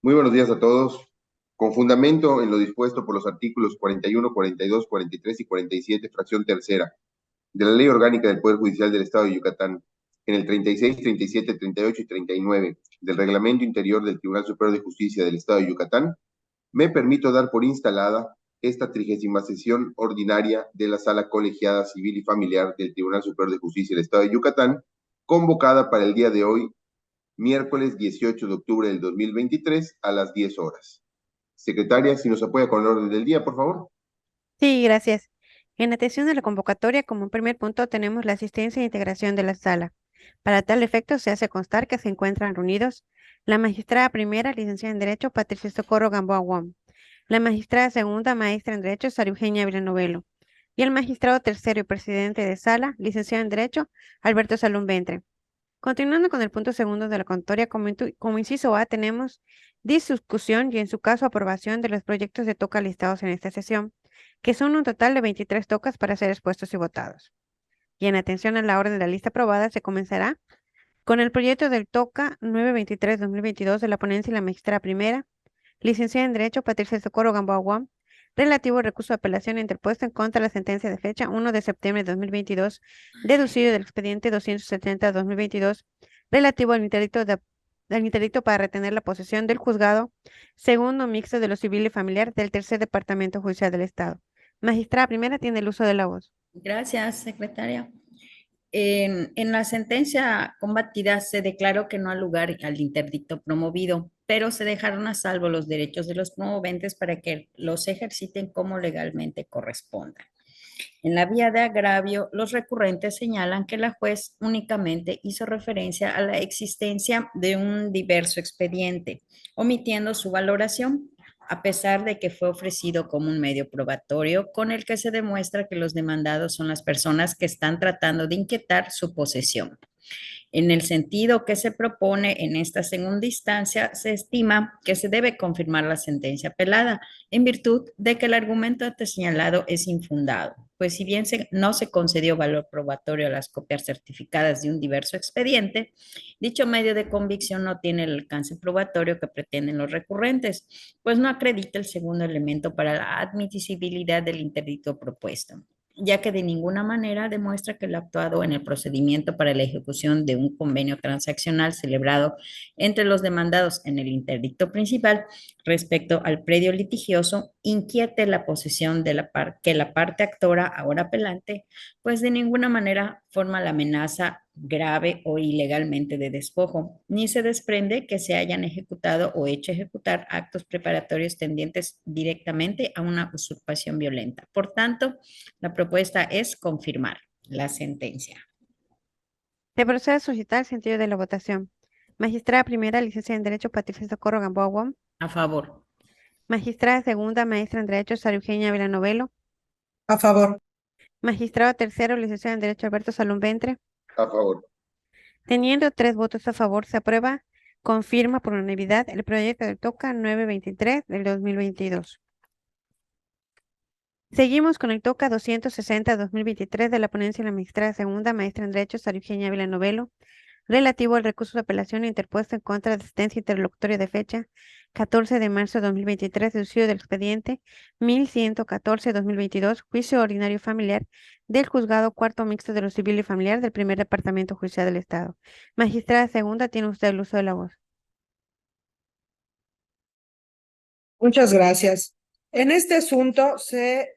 Muy buenos días a todos. Con fundamento en lo dispuesto por los artículos 41, 42, 43 y 47, fracción tercera, de la Ley Orgánica del Poder Judicial del Estado de Yucatán, en el 36, 37, 38 y 39 del Reglamento Interior del Tribunal Superior de Justicia del Estado de Yucatán, me permito dar por instalada esta 30ª sesión ordinaria de la Sala Colegiada Civil y Familiar del Tribunal Superior de Justicia del Estado de Yucatán, convocada para el día de hoy, miércoles 18 de octubre del 2023 a las 10 horas. Secretaria, si nos apoya con el orden del día, por favor. Sí, gracias. En atención a la convocatoria, como primer punto, tenemos la asistencia e integración de la sala. Para tal efecto, se hace constar que se encuentran reunidos la magistrada primera, licenciada en Derecho, Patricia Socorro Gamboa Wong, la magistrada segunda, maestra en Derecho, Sara Eugenia Villanovelo, y el magistrado tercero y presidente de sala, licenciado en Derecho, Alberto Salum Ventre. Continuando con el punto segundo de la convocatoria, como inciso A, tenemos discusión y, en su caso, aprobación de los proyectos de toca listados en esta sesión, que son un total de 23 tocas para ser expuestos y votados. Y en atención a la orden de la lista aprobada, se comenzará con el proyecto del toca 923-2022 de la ponencia y la magistrada primera, licenciada en Derecho Patricia Socorro Gamboa Wong, relativo al recurso de apelación interpuesto en contra de la sentencia de fecha 1 de septiembre de 2022, deducido del expediente 270-2022, relativo al interdicto para retener la posesión del juzgado segundo mixto de lo civil y familiar del tercer departamento judicial del Estado. Magistrada primera tiene el uso de la voz. Gracias, secretaria. En la sentencia combatida se declaró que no ha lugar al interdicto promovido, pero se dejaron a salvo los derechos de los promoventes para que los ejerciten como legalmente corresponda. En la vía de agravio, los recurrentes señalan que la juez únicamente hizo referencia a la existencia de un diverso expediente, omitiendo su valoración, a pesar de que fue ofrecido como un medio probatorio con el que se demuestra que los demandados son las personas que están tratando de inquietar su posesión. En el sentido que se propone en esta segunda instancia, se estima que se debe confirmar la sentencia apelada en virtud de que el argumento antes señalado es infundado, pues si bien no se concedió valor probatorio a las copias certificadas de un diverso expediente, dicho medio de convicción no tiene el alcance probatorio que pretenden los recurrentes, pues no acredita el segundo elemento para la admisibilidad del interdicto propuesto, ya que de ninguna manera demuestra que el actuado en el procedimiento para la ejecución de un convenio transaccional celebrado entre los demandados en el interdicto principal respecto al predio litigioso inquiete la posesión de que la parte actora, ahora apelante, pues de ninguna manera forma la amenaza grave o ilegalmente de despojo, ni se desprende que se hayan ejecutado o hecho ejecutar actos preparatorios tendientes directamente a una usurpación violenta. Por tanto, la propuesta es confirmar la sentencia. Se procede a suscitar el sentido de la votación. Magistrada primera, licenciada en Derecho, Patricia Socorro Gamboa Wong. A favor. Magistrada segunda, maestra en Derecho, Sara Eugenia Villanovelo. A favor. Magistrado tercero, licenciado en Derecho, Alberto Salum Ventre. A favor. Teniendo 3 votos a favor, se aprueba, confirma por unanimidad el proyecto del TOCA 923 del 2022. Seguimos con el TOCA 260-2023 de la ponencia de la magistrada segunda, maestra en Derecho, Sara Eugenia Villanovelo, relativo al recurso de apelación interpuesto en contra de asistencia interlocutoria de fecha 14 de marzo de 2023, deducido del expediente 1114-2022, juicio ordinario familiar del juzgado cuarto mixto de lo civil y familiar del primer departamento judicial del Estado. Magistrada segunda, tiene usted el uso de la voz. Muchas gracias. En este asunto se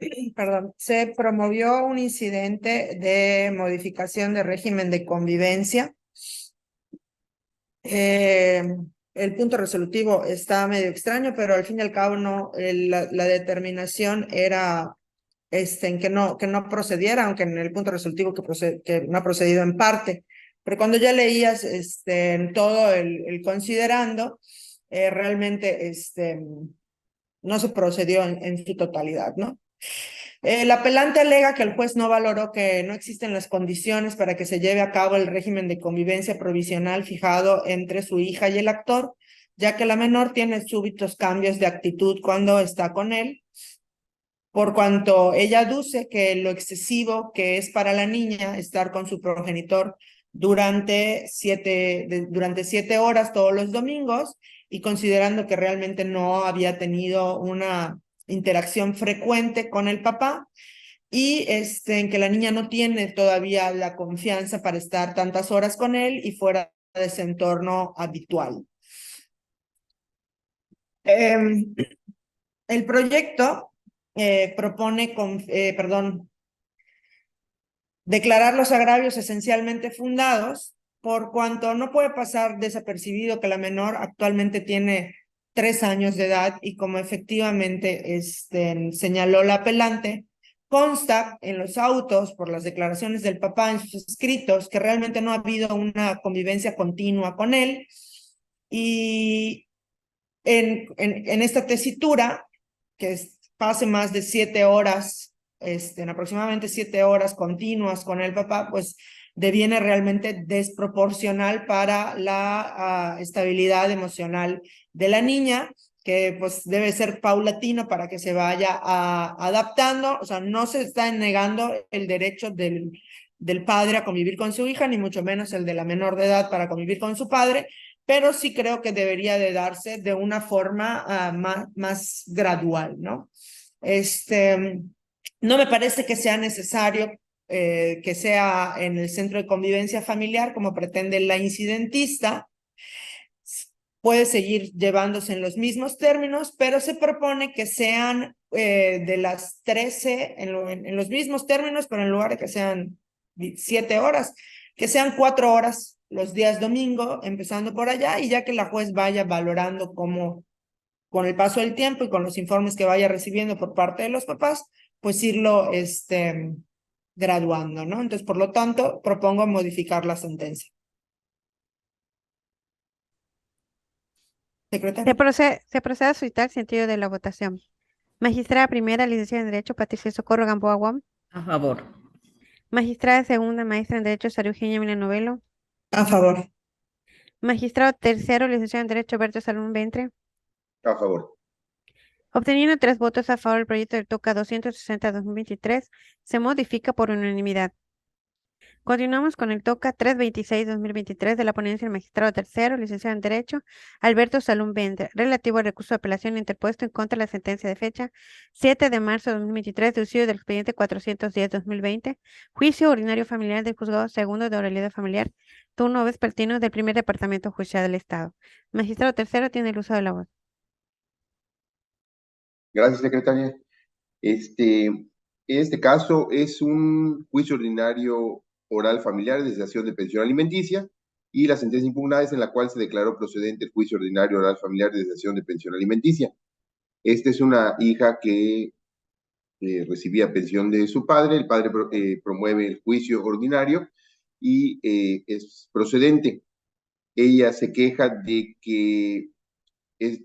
promovió un incidente de modificación de régimen de convivencia. El punto resolutivo está medio extraño, pero al fin y al cabo no, la determinación era en que no procediera, aunque en el punto resolutivo que no ha procedido en parte. Pero cuando ya leías en todo el considerando, realmente no se procedió en su totalidad, ¿no? El apelante alega que el juez no valoró que no existen las condiciones para que se lleve a cabo el régimen de convivencia provisional fijado entre su hija y el actor, ya que la menor tiene súbitos cambios de actitud cuando está con él, por cuanto ella aduce que lo excesivo que es para la niña estar con su progenitor durante 7 horas todos los domingos y considerando que realmente no había tenido una interacción frecuente con el papá y en que la niña no tiene todavía la confianza para estar tantas horas con él y fuera de ese entorno habitual. El proyecto propone, declarar los agravios esencialmente fundados, por cuanto no puede pasar desapercibido que la menor actualmente tiene 3 años de edad y como efectivamente señaló la apelante, consta en los autos por las declaraciones del papá en sus escritos que realmente no ha habido una convivencia continua con él y en esta tesitura que pase más de 7 horas, en aproximadamente 7 horas continuas con el papá, pues deviene realmente desproporcional para la estabilidad emocional de la niña, que pues debe ser paulatino para que se vaya adaptando. O sea, no se está negando el derecho del padre a convivir con su hija, ni mucho menos el de la menor de edad para convivir con su padre, pero sí creo que debería de darse de una forma más gradual, ¿no? No me parece que sea necesario que sea en el centro de convivencia familiar como pretende la incidentista. Puede seguir llevándose en los mismos términos, pero se propone que sean de las 13, en los mismos términos, pero en lugar de que sean 7 horas, que sean 4 horas los días domingo, empezando por allá, y ya que la juez vaya valorando cómo, con el paso del tiempo y con los informes que vaya recibiendo por parte de los papás, pues irlo graduando, ¿no? Entonces, por lo tanto, propongo modificar la sentencia. Secretaria. Se procede a suscitar el sentido de la votación. Magistrada primera, licenciada en Derecho, Patricia Socorro Gamboa Guam. A favor. Magistrada segunda, maestra en Derecho, Sara Eugenia Villanueva. A favor. Magistrado tercero, licenciado en Derecho, Berto Salón Ventre. A favor. Obteniendo 3 votos a favor, el proyecto del TOCA 260-2023 se modifica por unanimidad. Continuamos con el TOCA 326-2023 de la ponencia del magistrado tercero, licenciado en Derecho, Alberto Salún Ventre, relativo al recurso de apelación interpuesto en contra de la sentencia de fecha 7 de marzo de 2023, deducido del expediente 410-2020, juicio ordinario familiar del juzgado segundo de oralidad familiar, turno vespertino del primer departamento judicial del Estado. Magistrado tercero tiene el uso de la voz. Gracias, secretaria. En este caso es un juicio ordinario oral familiar de cesación de pensión alimenticia y la sentencia impugnada es en la cual se declaró procedente el juicio ordinario oral familiar de cesación de pensión alimenticia. Esta es una hija que recibía pensión de su padre, el padre promueve el juicio ordinario y es procedente. Ella se queja de que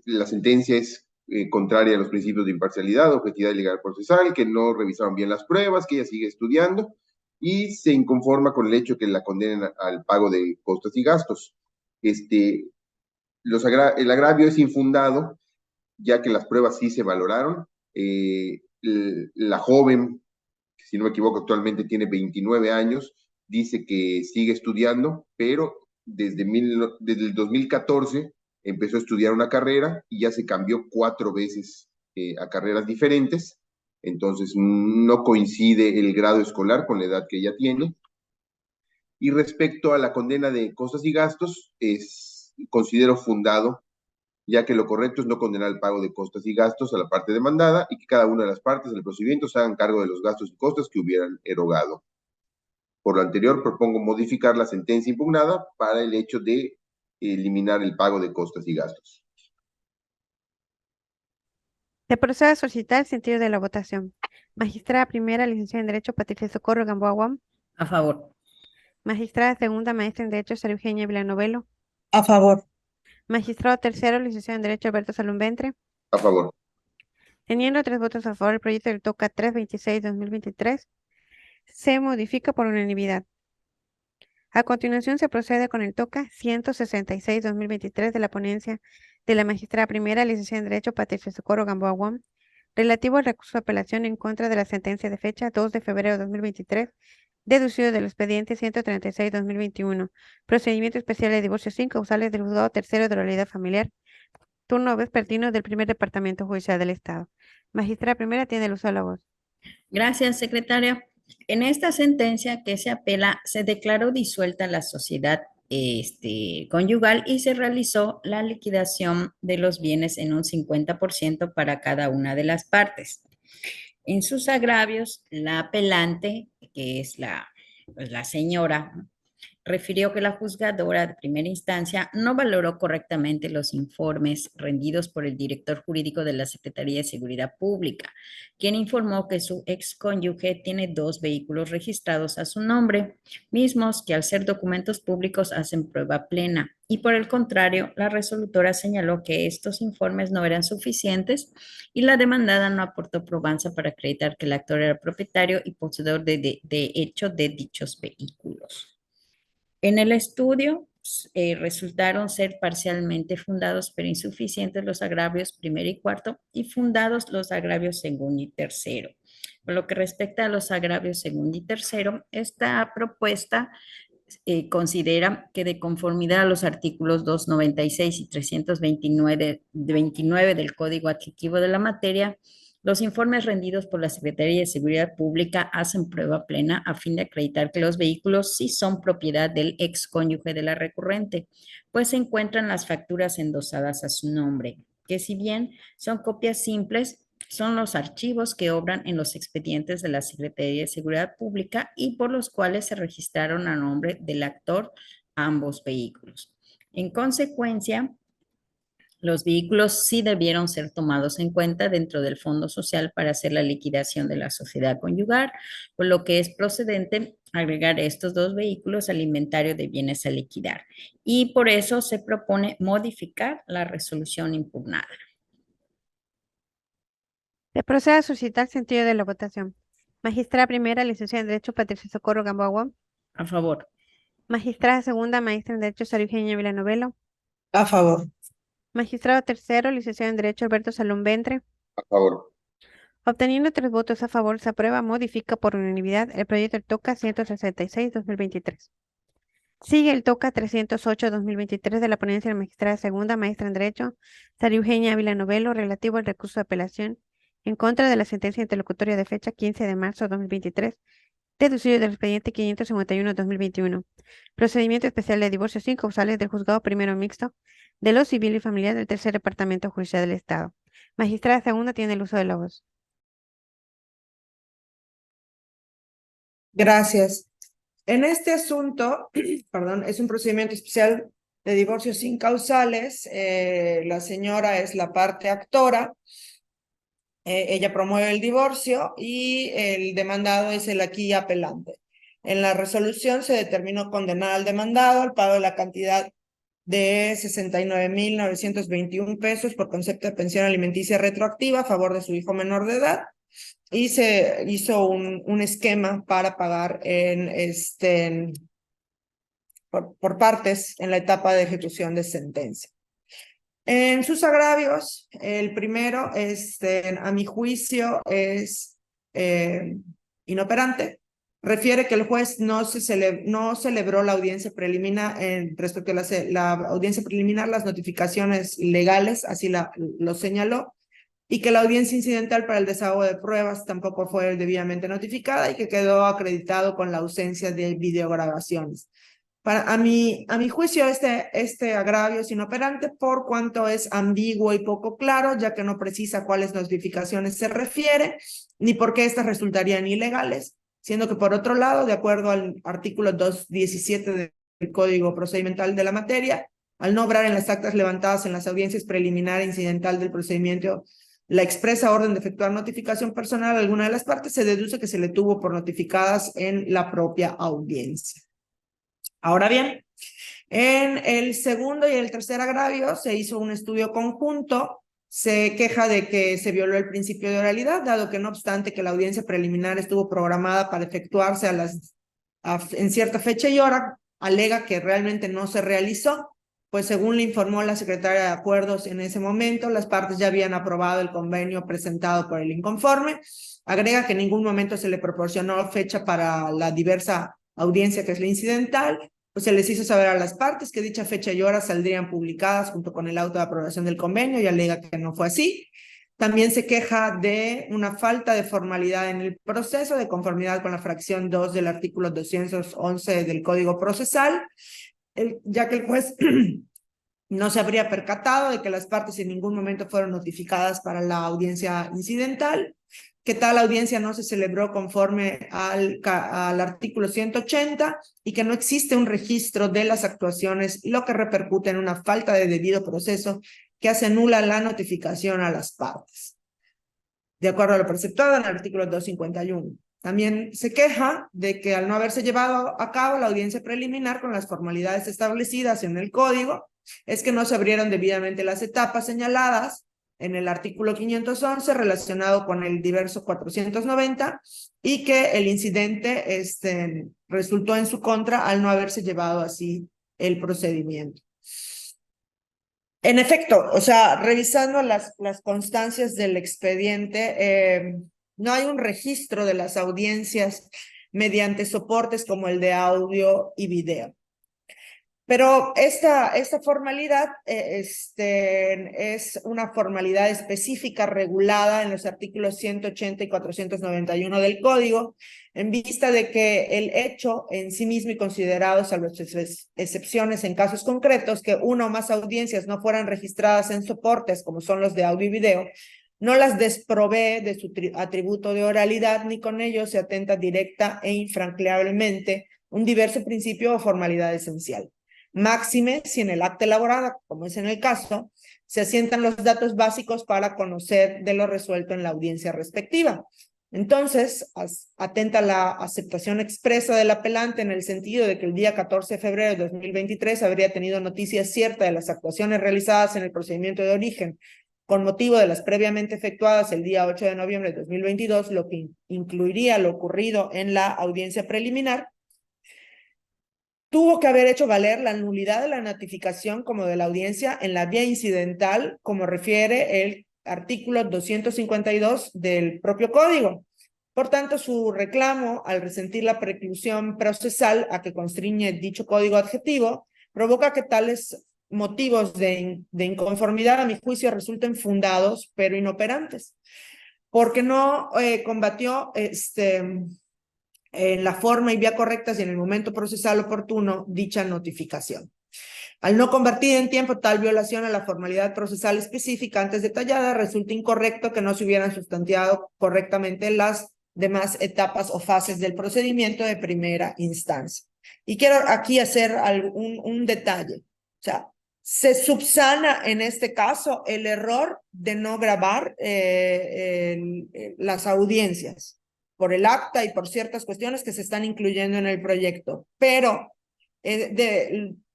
la sentencia es contraria a los principios de imparcialidad, objetividad y legal procesal, que no revisaron bien las pruebas, que ella sigue estudiando y se inconforma con el hecho que la condenen al pago de costos y gastos. El agravio es infundado, ya que las pruebas sí se valoraron. La joven, si no me equivoco, actualmente tiene 29 años, dice que sigue estudiando, pero desde el 2014 empezó a estudiar una carrera y ya se cambió 4 veces a carreras diferentes, entonces no coincide el grado escolar con la edad que ella tiene. Y respecto a la condena de costas y gastos, considero fundado, ya que lo correcto es no condenar el pago de costas y gastos a la parte demandada y que cada una de las partes del procedimiento se hagan cargo de los gastos y costas que hubieran erogado. Por lo anterior, propongo modificar la sentencia impugnada para el hecho de eliminar el pago de costas y gastos. Se procede a solicitar el sentido de la votación. Magistrada primera, licenciada en Derecho, Patricia Socorro Gamboa Guam. A favor. Magistrada segunda, maestra en Derecho, Sara Eugenia Villanueva. A favor. Magistrado tercero, licenciado en Derecho, Alberto Salón Ventre. A favor. Teniendo 3 votos a favor, el proyecto del TOCA 326-2023 se modifica por unanimidad. A continuación se procede con el TOCA 166-2023 de la ponencia de la magistrada primera, licenciada en Derecho, Patricia Socorro Gamboa Guam, relativo al recurso de apelación en contra de la sentencia de fecha 2 de febrero de 2023, deducido del expediente 136-2021, procedimiento especial de divorcio sin causales del juzgado tercero de la oralidad familiar, Turno vespertino del primer departamento judicial del Estado. Magistrada primera tiene el uso de la voz. Gracias, secretaria. En esta sentencia que se apela, se declaró disuelta la sociedad conyugal y se realizó la liquidación de los bienes en un 50% para cada una de las partes. En sus agravios, la apelante, que es la señora, refirió que la juzgadora de primera instancia no valoró correctamente los informes rendidos por el director jurídico de la Secretaría de Seguridad Pública, quien informó que su excónyuge tiene 2 vehículos registrados a su nombre, mismos que al ser documentos públicos hacen prueba plena. Y por el contrario, la resolutora señaló que estos informes no eran suficientes y la demandada no aportó probanza para acreditar que el actor era propietario y poseedor de hecho de dichos vehículos. En el estudio resultaron ser parcialmente fundados pero insuficientes los agravios primero y cuarto y fundados los agravios segundo y tercero. Por lo que respecta a los agravios segundo y tercero, esta propuesta considera que de conformidad a los artículos 296 y 329 del Código Adjetivo de la materia, los informes rendidos por la Secretaría de Seguridad Pública hacen prueba plena a fin de acreditar que los vehículos sí son propiedad del excónyuge de la recurrente, pues se encuentran las facturas endosadas a su nombre, que si bien son copias simples, son los archivos que obran en los expedientes de la Secretaría de Seguridad Pública y por los cuales se registraron a nombre del actor ambos vehículos. En consecuencia, los vehículos sí debieron ser tomados en cuenta dentro del Fondo Social para hacer la liquidación de la sociedad conyugal, por lo que es procedente agregar estos 2 vehículos al inventario de bienes a liquidar. Y por eso se propone modificar la resolución impugnada. Se procede a suscitar sentido de la votación. Magistrada primera, licenciada en Derecho, Patricia Socorro Gamboa. A favor. Magistrada segunda, maestra en Derecho, Sara Eugenia Villanovelo. A favor. Magistrado tercero, licenciado en Derecho, Alberto Salón Ventre. A favor. Obteniendo 3 votos a favor, se aprueba, modifica por unanimidad el proyecto del TOCA 166-2023. Sigue el TOCA 308-2023 de la ponencia de la magistrada segunda, maestra en Derecho, Sara Eugenia Villanovelo, relativo al recurso de apelación en contra de la sentencia interlocutoria de fecha 15 de marzo de 2023, deducido del expediente 551-2021. Procedimiento especial de divorcio sin causales del juzgado primero mixto de lo civil y familiar del tercer departamento judicial del Estado. Magistrada segunda tiene el uso de la voz. Gracias. En este asunto, perdón, es un procedimiento especial de divorcio sin causales. La señora es la parte actora. Ella promueve el divorcio y el demandado es el aquí apelante. En la resolución se determinó condenar al demandado al pago de la cantidad de 69,921 pesos por concepto de pensión alimenticia retroactiva a favor de su hijo menor de edad. Y se hizo un esquema para pagar por partes en la etapa de ejecución de sentencia. En sus agravios, el primero, a mi juicio, es inoperante. Refiere que el juez no celebró la audiencia preliminar, respecto a la audiencia preliminar, las notificaciones legales, así lo señaló, y que la audiencia incidental para el desahogo de pruebas tampoco fue debidamente notificada y que quedó acreditado con la ausencia de videograbaciones. A mi juicio, este agravio es inoperante por cuanto es ambiguo y poco claro, ya que no precisa cuáles notificaciones se refiere, ni por qué estas resultarían ilegales, siendo que por otro lado, de acuerdo al artículo 217 del Código Procedimental de la materia, al no obrar en las actas levantadas en las audiencias preliminar e incidental del procedimiento la expresa orden de efectuar notificación personal a alguna de las partes, se deduce que se le tuvo por notificadas en la propia audiencia. Ahora bien, en el segundo y el tercer agravio se hizo un estudio conjunto. Se queja de que se violó el principio de oralidad, dado que no obstante que la audiencia preliminar estuvo programada para efectuarse en cierta fecha y hora, alega que realmente no se realizó, pues según le informó la secretaria de Acuerdos en ese momento, las partes ya habían aprobado el convenio presentado por el inconforme. Agrega que en ningún momento se le proporcionó fecha para la diversa audiencia que es la incidental, pues se les hizo saber a las partes que dicha fecha y hora saldrían publicadas junto con el auto de aprobación del convenio y alega que no fue así. También se queja de una falta de formalidad en el proceso de conformidad con la fracción 2 del artículo 211 del Código Procesal, ya que el juez no se habría percatado de que las partes en ningún momento fueron notificadas para la audiencia incidental, que tal audiencia no se celebró conforme al artículo 180 y que no existe un registro de las actuaciones, lo que repercute en una falta de debido proceso que hace nula la notificación a las partes, de acuerdo a lo preceptuado en el artículo 251. También se queja de que al no haberse llevado a cabo la audiencia preliminar con las formalidades establecidas en el código, es que no se abrieron debidamente las etapas señaladas en el artículo 511 relacionado con el diverso 490 y que el incidente resultó en su contra al no haberse llevado así el procedimiento. En efecto, o sea, revisando las constancias del expediente, no hay un registro de las audiencias mediante soportes como el de audio y video. Pero esta formalidad es una formalidad específica regulada en los artículos 180 y 491 del Código, en vista de que el hecho en sí mismo y considerado, salvo excepciones en casos concretos, que una o más audiencias no fueran registradas en soportes como son los de audio y video, no las desprovee de su atributo de oralidad, ni con ello se atenta directa e infranqueablemente un diverso principio o formalidad esencial. Máxime si en el acta elaborada, como es en el caso, se asientan los datos básicos para conocer de lo resuelto en la audiencia respectiva. Entonces, atenta la aceptación expresa del apelante en el sentido de que el día 14 de febrero de 2023 habría tenido noticia cierta de las actuaciones realizadas en el procedimiento de origen con motivo de las previamente efectuadas el día 8 de noviembre de 2022, lo que incluiría lo ocurrido en la audiencia preliminar, tuvo que haber hecho valer la nulidad de la notificación como de la audiencia en la vía incidental, como refiere el artículo 252 del propio código. Por tanto, su reclamo, al resentir la preclusión procesal a que constriñe dicho código adjetivo, provoca que tales motivos de inconformidad, a mi juicio, resulten fundados, pero inoperantes, porque no combatió en la forma y vía correctas y en el momento procesal oportuno dicha notificación. Al no convertir en tiempo tal violación a la formalidad procesal específica antes detallada, resulta incorrecto que no se hubieran sustanciado correctamente las demás etapas o fases del procedimiento de primera instancia. Y quiero aquí hacer un detalle. O sea, se subsana en este caso el error de no grabar las audiencias por el acta y por ciertas cuestiones que se están incluyendo en el proyecto. Pero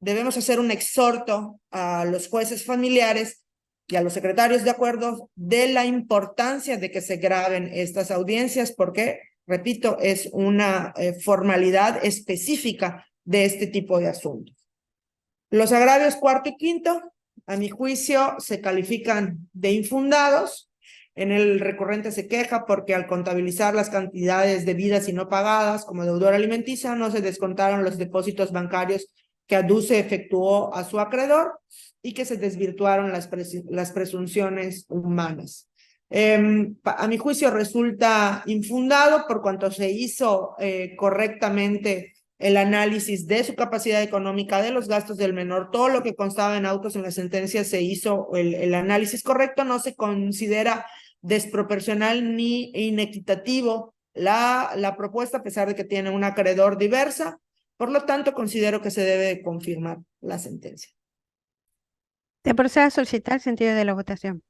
debemos hacer un exhorto a los jueces familiares y a los secretarios de acuerdos de la importancia de que se graben estas audiencias porque, repito, es una formalidad específica de este tipo de asuntos. Los agravios cuarto y quinto, a mi juicio, se califican de infundados. En el recurrente se queja porque al contabilizar las cantidades debidas y no pagadas como deudor alimenticia, no se descontaron los depósitos bancarios que ADUCE efectuó a su acreedor y que se desvirtuaron las presunciones humanas. A mi juicio resulta infundado por cuanto se hizo correctamente el análisis de su capacidad económica, de los gastos del menor, todo lo que constaba en autos en la sentencia se hizo el análisis correcto, no se considera desproporcional ni inequitativo la propuesta, a pesar de que tiene un acreedor diversa. Por lo tanto, considero que se debe confirmar la sentencia. Se procede a solicitar el sentido de la votación.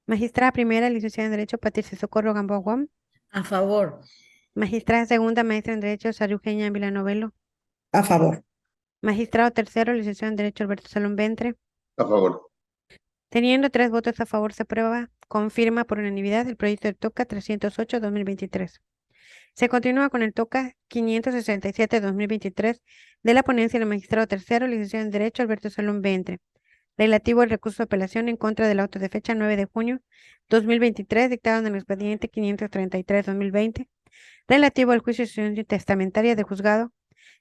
Magistrada primera, licenciada en Derecho, Patricia Socorro Gamboa Guam. A favor. Magistrada segunda, maestra en Derecho, Sara Eugenia Villanovelo. A favor. Magistrado tercero, licenciado en Derecho, Alberto Salón Ventre. A favor. Teniendo 3 votos a favor, se aprueba, confirma por unanimidad el proyecto de TOCA 308-2023. Se continúa con el TOCA 567-2023 de la ponencia del magistrado tercero, licenciado en Derecho, Alberto Salón Ventre, relativo al recurso de apelación en contra del auto de fecha 9 de junio 2023, dictado en el expediente 533-2020, relativo al juicio de sucesión testamentaria del juzgado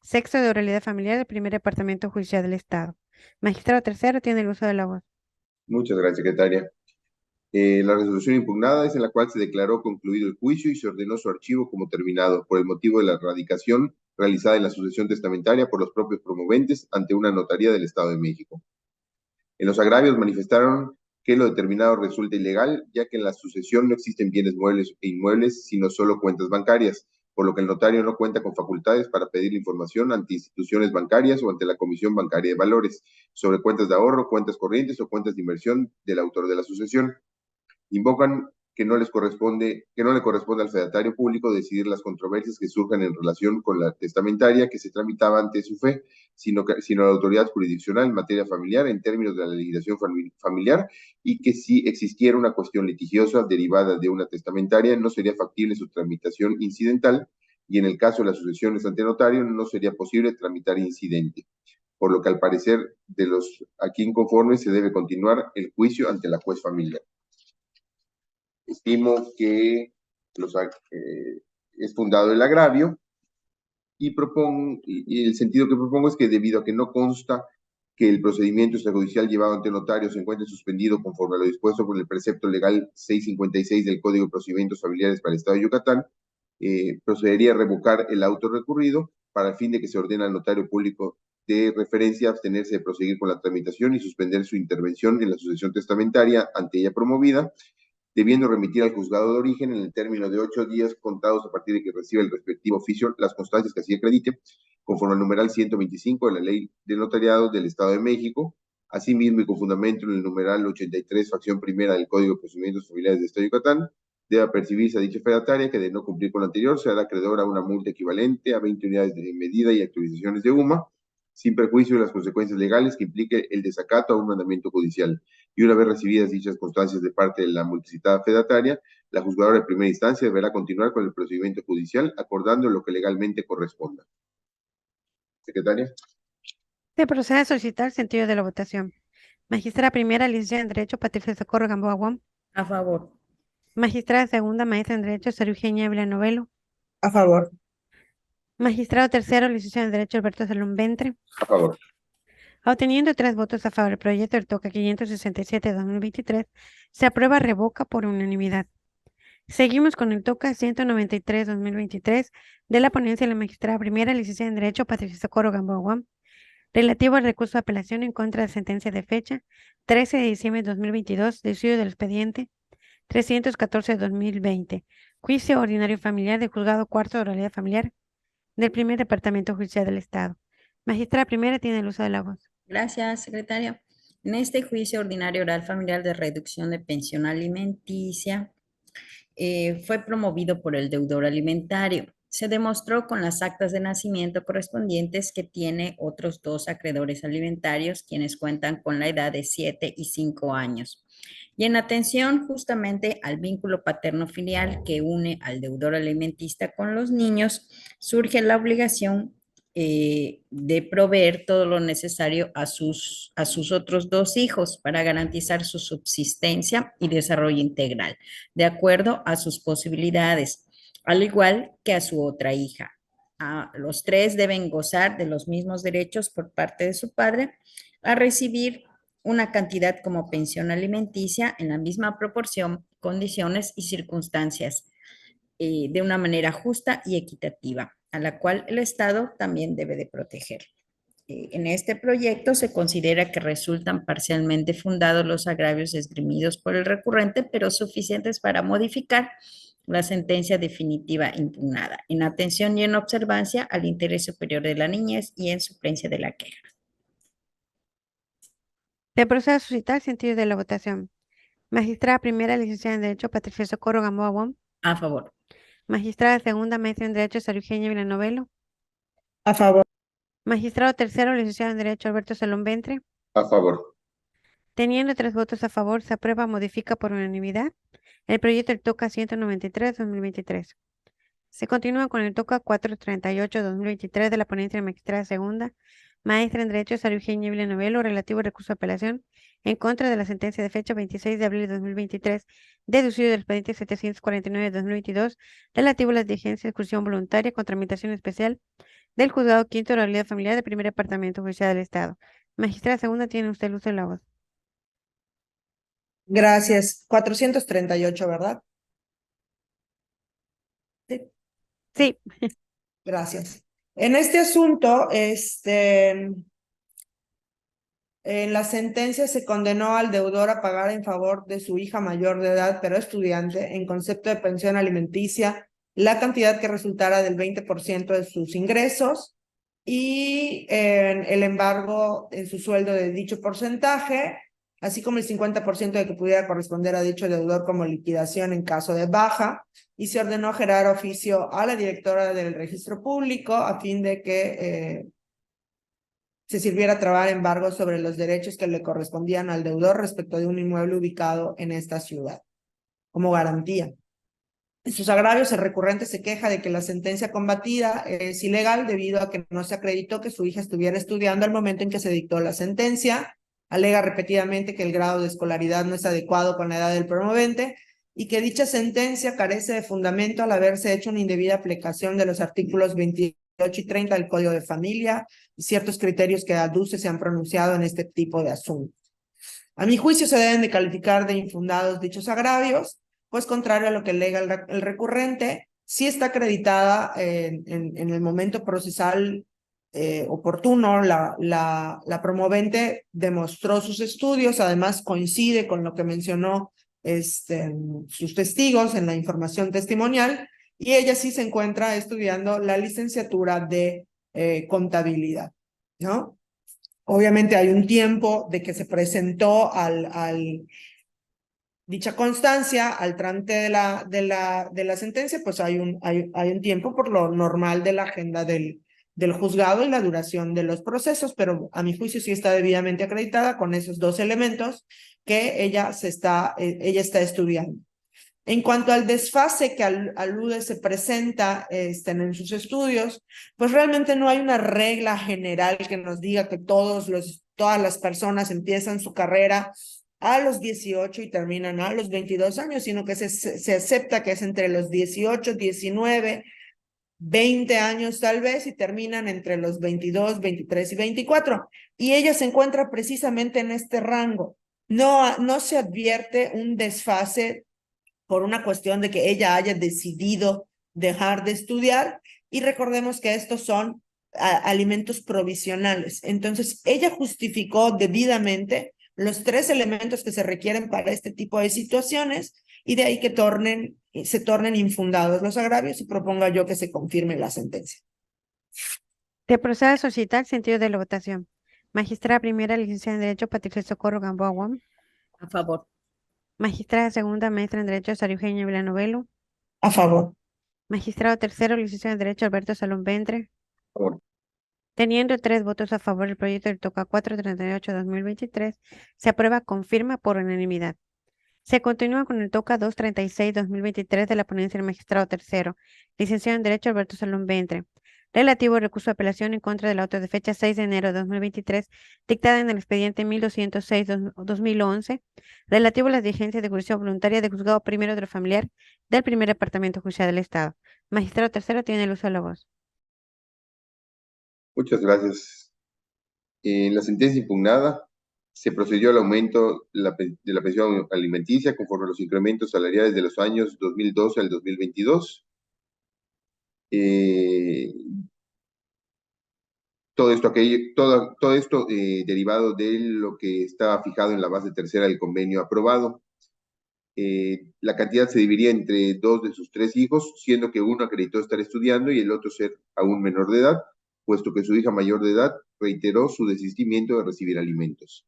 Sexto de oralidad familiar del primer departamento judicial del Estado. Magistrado tercero tiene el uso de la voz. Muchas gracias, secretaria. La resolución impugnada es en la cual se declaró concluido el juicio y se ordenó su archivo como terminado por el motivo de la radicación realizada en la sucesión testamentaria por los propios promoventes ante una notaría del Estado de México. En los agravios manifestaron que lo determinado resulta ilegal, ya que en la sucesión no existen bienes muebles e inmuebles, sino solo cuentas bancarias, por lo que el notario no cuenta con facultades para pedir información ante instituciones bancarias o ante la Comisión Bancaria de Valores sobre cuentas de ahorro, cuentas corrientes o cuentas de inversión del autor de la sucesión. Invocan que no le corresponde al fedatario público decidir las controversias que surjan en relación con la testamentaria que se tramitaba ante su fe, sino la autoridad jurisdiccional en materia familiar en términos de la legislación familiar, y que si existiera una cuestión litigiosa derivada de una testamentaria no sería factible su tramitación incidental, y en el caso de las sucesiones ante notario no sería posible tramitar incidente, por lo que al parecer de los aquí inconformes se debe continuar el juicio ante la juez familiar. Estimo que es fundado el agravio y el sentido que propongo es que debido a que no consta que el procedimiento extrajudicial llevado ante notario se encuentre suspendido conforme a lo dispuesto por el precepto legal 656 del Código de Procedimientos Familiares para el Estado de Yucatán, procedería a revocar el auto recurrido para el fin de que se ordene al notario público de referencia abstenerse de proseguir con la tramitación y suspender su intervención en la sucesión testamentaria ante ella promovida, debiendo remitir al juzgado de origen en el término de 8 días contados a partir de que reciba el respectivo oficio las constancias que así acredite, conforme al numeral 125 de la Ley de Notariado del Estado de México, asimismo y con fundamento en el numeral 83, facción primera del Código de Procedimientos Familiares del Estado de Yucatán, debe percibirse a dicha fedataria que de no cumplir con lo anterior será acreedora a una multa equivalente a 20 unidades de medida y actualizaciones de UMA, sin perjuicio de las consecuencias legales que implique el desacato a un mandamiento judicial. Y una vez recibidas dichas constancias de parte de la multicitada fedataria, la juzgadora de primera instancia deberá continuar con el procedimiento judicial acordando lo que legalmente corresponda. Secretaria. Se procede a solicitar el sentido de la votación. Magistrada primera, licenciada en Derecho, Patricia Socorro Gamboa Guam. A favor. Magistrada segunda, maestra en Derecho, Sara Eugenia Villanovelo. A favor. Magistrado tercero, licenciado en Derecho, Alberto Salón Ventre. A favor. Obteniendo 3 votos a favor, el proyecto del TOCA 567-2023 se aprueba revoca por unanimidad. Seguimos con el TOCA 193-2023 de la ponencia de la magistrada primera, licenciada en Derecho, Patricia Socorro Gamboa Guam, relativo al recurso de apelación en contra de sentencia de fecha 13 de diciembre de 2022 de estudio del expediente 314-2020, juicio ordinario familiar del juzgado cuarto de oralidad familiar del primer departamento judicial del Estado. Magistrada primera tiene el uso de la voz. Gracias, secretaria. En este juicio ordinario oral familiar de reducción de pensión alimenticia, fue promovido por el deudor alimentario. Se demostró con las actas de nacimiento correspondientes que tiene otros 2 acreedores alimentarios, quienes cuentan con la edad de 7 y 5 años. Y en atención justamente al vínculo paterno-filial que une al deudor alimentista con los niños, surge la obligación de proveer todo lo necesario a sus otros 2 hijos para garantizar su subsistencia y desarrollo integral, de acuerdo a sus posibilidades, al igual que a su otra hija. Los 3 deben gozar de los mismos derechos por parte de su padre a recibir una cantidad como pensión alimenticia en la misma proporción, condiciones y circunstancias, de una manera justa y equitativa, a la cual el Estado también debe de proteger. En este proyecto se considera que resultan parcialmente fundados los agravios esgrimidos por el recurrente, pero suficientes para modificar la sentencia definitiva impugnada, en atención y en observancia al interés superior de la niñez y en suplencia de la queja. Se procede a suscitar el sentido de la votación. Magistrada primera, licenciada en Derecho, Patricia Socorro Gamboa Guam. A favor. Magistrada segunda, maestra en Derecho, Sara Eugenia Villanovelo. A favor. Magistrado tercero, licenciado en Derecho, Alberto Salón Ventre. A favor. Teniendo 3 votos a favor, se aprueba, modifica por unanimidad el proyecto del TOCA 193-2023. Se continúa con el TOCA 438-2023 de la ponencia de magistrada segunda, maestra en Derecho, Sara Eugenia Villanovelo, relativo al recurso de apelación en contra de la sentencia de fecha 26 de abril de 2023, deducido del expediente 749 de 2022, relativo a las diligencias de exclusión voluntaria con tramitación especial del Juzgado Quinto de la Realidad Familiar del Primer Departamento Judicial del Estado. Magistrada segunda, tiene usted el uso de la voz. Gracias. 438, ¿verdad? Sí. Sí, Gracias. En este asunto, en la sentencia se condenó al deudor a pagar en favor de su hija mayor de edad, pero estudiante, en concepto de pensión alimenticia, la cantidad que resultara del 20% de sus ingresos y el embargo en su sueldo de dicho porcentaje, así como el 50% de que pudiera corresponder a dicho deudor como liquidación en caso de baja, y se ordenó generar oficio a la directora del registro público a fin de que se sirviera trabar embargo sobre los derechos que le correspondían al deudor respecto de un inmueble ubicado en esta ciudad, como garantía. En sus agravios, el recurrente se queja de que la sentencia combatida es ilegal debido a que no se acreditó que su hija estuviera estudiando al momento en que se dictó la sentencia, alega repetidamente que el grado de escolaridad no es adecuado con la edad del promovente y que dicha sentencia carece de fundamento al haberse hecho una indebida aplicación de los artículos 28 y 30 del Código de Familia y ciertos criterios que aduce se han pronunciado en este tipo de asuntos. A mi juicio se deben de calificar de infundados dichos agravios, pues contrario a lo que alega el recurrente, sí está acreditada en el momento procesal oportuno, la promovente demostró sus estudios, además coincide con lo que mencionó sus testigos en la información testimonial, y ella sí se encuentra estudiando la licenciatura de contabilidad, ¿no? Obviamente hay un tiempo de que se presentó dicha constancia al trámite de la sentencia, pues hay un tiempo por lo normal de la agenda del juzgado y la duración de los procesos, pero a mi juicio sí está debidamente acreditada con esos dos elementos que ella está estudiando. En cuanto al desfase que alude se presenta en sus estudios, pues realmente no hay una regla general que nos diga que todas las personas empiezan su carrera a los 18 y terminan a los 22 años, sino que se acepta que es entre los 18, 19, 20 años tal vez y terminan entre los 22, 23 y 24. Y ella se encuentra precisamente en este rango. No se advierte un desfase por una cuestión de que ella haya decidido dejar de estudiar, y recordemos que estos son alimentos provisionales. Entonces, ella justificó debidamente los 3 elementos que se requieren para este tipo de situaciones, y de ahí que se tornen infundados los agravios, y proponga yo que se confirme la sentencia. te procede a solicitar el sentido de la votación. Magistrada primera, licenciada en Derecho, Patricia Socorro Gamboa Guam. A favor. Magistrada segunda, maestra en Derecho, Sara Eugenia Villanovelo. A favor. Magistrado tercero, licenciado en Derecho, Alberto Salón Ventre. Por favor. Teniendo 3 votos a favor, el proyecto del TOCA 438-2023 se aprueba con firma por unanimidad. Se continúa con el TOCA 236-2023 de la ponencia del magistrado tercero, licenciado en Derecho Alberto Salón Ventre, relativo al recurso de apelación en contra del auto de fecha 6 de enero de 2023, dictada en el expediente 1206-2011, relativo a las diligencias de jurisdicción voluntaria de juzgado primero de lo familiar del primer departamento judicial del Estado. Magistrado tercero, tiene el uso de la voz. Muchas gracias. En la sentencia impugnada se procedió al aumento de la pensión alimenticia conforme a los incrementos salariales de los años 2012 al 2022. Todo esto derivado de lo que estaba fijado en la base tercera del convenio aprobado. La cantidad se dividía entre 2 de sus 3 hijos, siendo que uno acreditó estar estudiando y el otro ser aún menor de edad, puesto que su hija mayor de edad reiteró su desistimiento de recibir alimentos.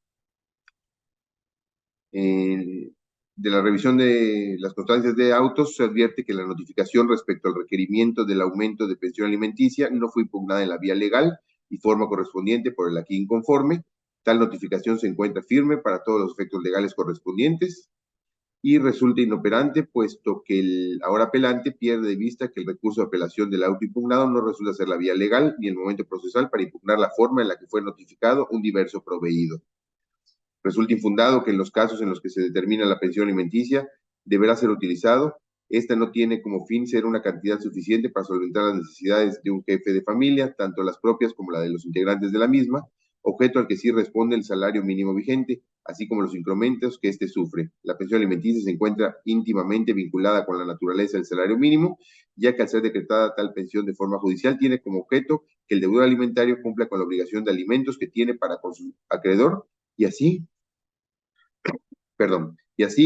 De la revisión de las constancias de autos se advierte que la notificación respecto al requerimiento del aumento de pensión alimenticia no fue impugnada en la vía legal y forma correspondiente por el aquí inconforme. Tal notificación se encuentra firme para todos los efectos legales correspondientes y resulta inoperante, puesto que el ahora apelante pierde de vista que el recurso de apelación del auto impugnado no resulta ser la vía legal ni el momento procesal para impugnar la forma en la que fue notificado un diverso proveído. Resulta infundado que en los casos en los que se determina la pensión alimenticia deberá ser utilizado Esta no tiene como fin ser una cantidad suficiente para solventar las necesidades de un jefe de familia, tanto las propias como la de los integrantes de la misma, objeto al que sí responde el salario mínimo vigente, así como los incrementos que éste sufre. La pensión alimenticia se encuentra íntimamente vinculada con la naturaleza del salario mínimo, ya que al ser decretada tal pensión de forma judicial, tiene como objeto que el deudor alimentario cumpla con la obligación de alimentos que tiene para con su acreedor, y así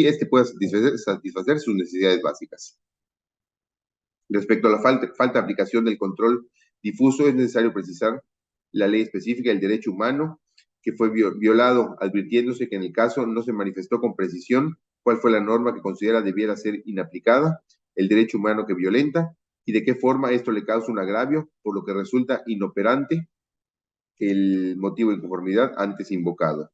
este pueda satisfacer sus necesidades básicas. Respecto a la falta de aplicación del control difuso, es necesario precisar la ley específica del derecho humano que fue violado, advirtiéndose que en el caso no se manifestó con precisión cuál fue la norma que considera debiera ser inaplicada, el derecho humano que violenta, y de qué forma esto le causa un agravio, por lo que resulta inoperante el motivo de inconformidad antes invocado.